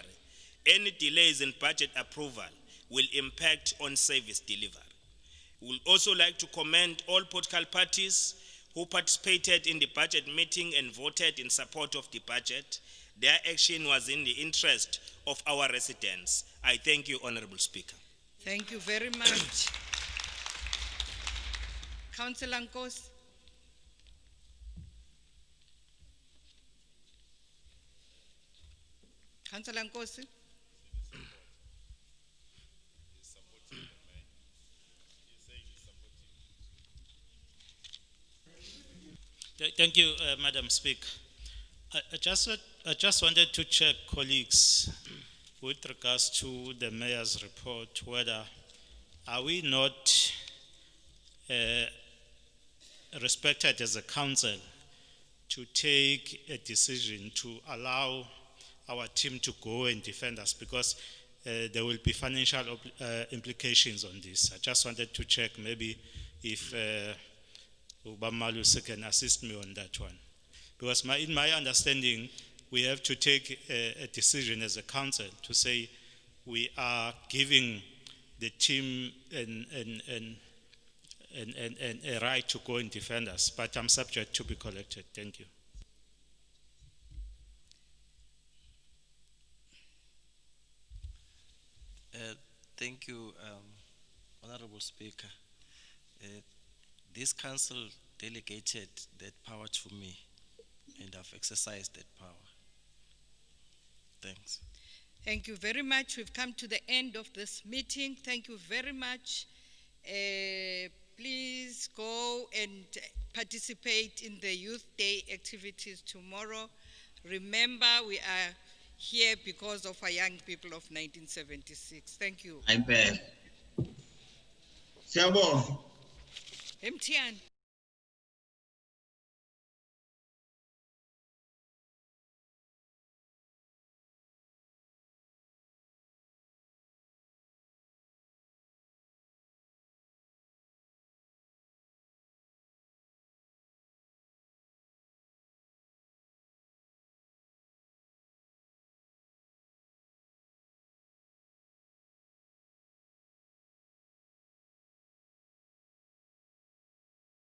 any delays in budget approval will impact on service delivery. We would also like to commend all political parties who participated in the budget meeting and voted in support of the budget. Their action was in the interest of our residents. I thank you, Honorable Speaker. Thank you very much. Councillor Nkosi. Councillor Nkosi. Thank you, Madam Speaker. I just wanted to check, colleagues, with regards to the mayor's report, whether are we not respected as a council to take a decision to allow our team to go and defend us, because there will be financial implications on this. I just wanted to check maybe if Ubamalu can assist me on that one. Because in my understanding, we have to take a decision as a council to say we are giving the team a right to go and defend us, but I'm subject to be collected. Thank you. Thank you, Honorable Speaker. This council delegated that power to me, and I've exercised that power. Thanks. Thank you very much. We've come to the end of this meeting. Thank you very much. Please go and participate in the Youth Day activities tomorrow. Remember, we are here because of our young people of 1976. Thank you. Siyabonga. MTN.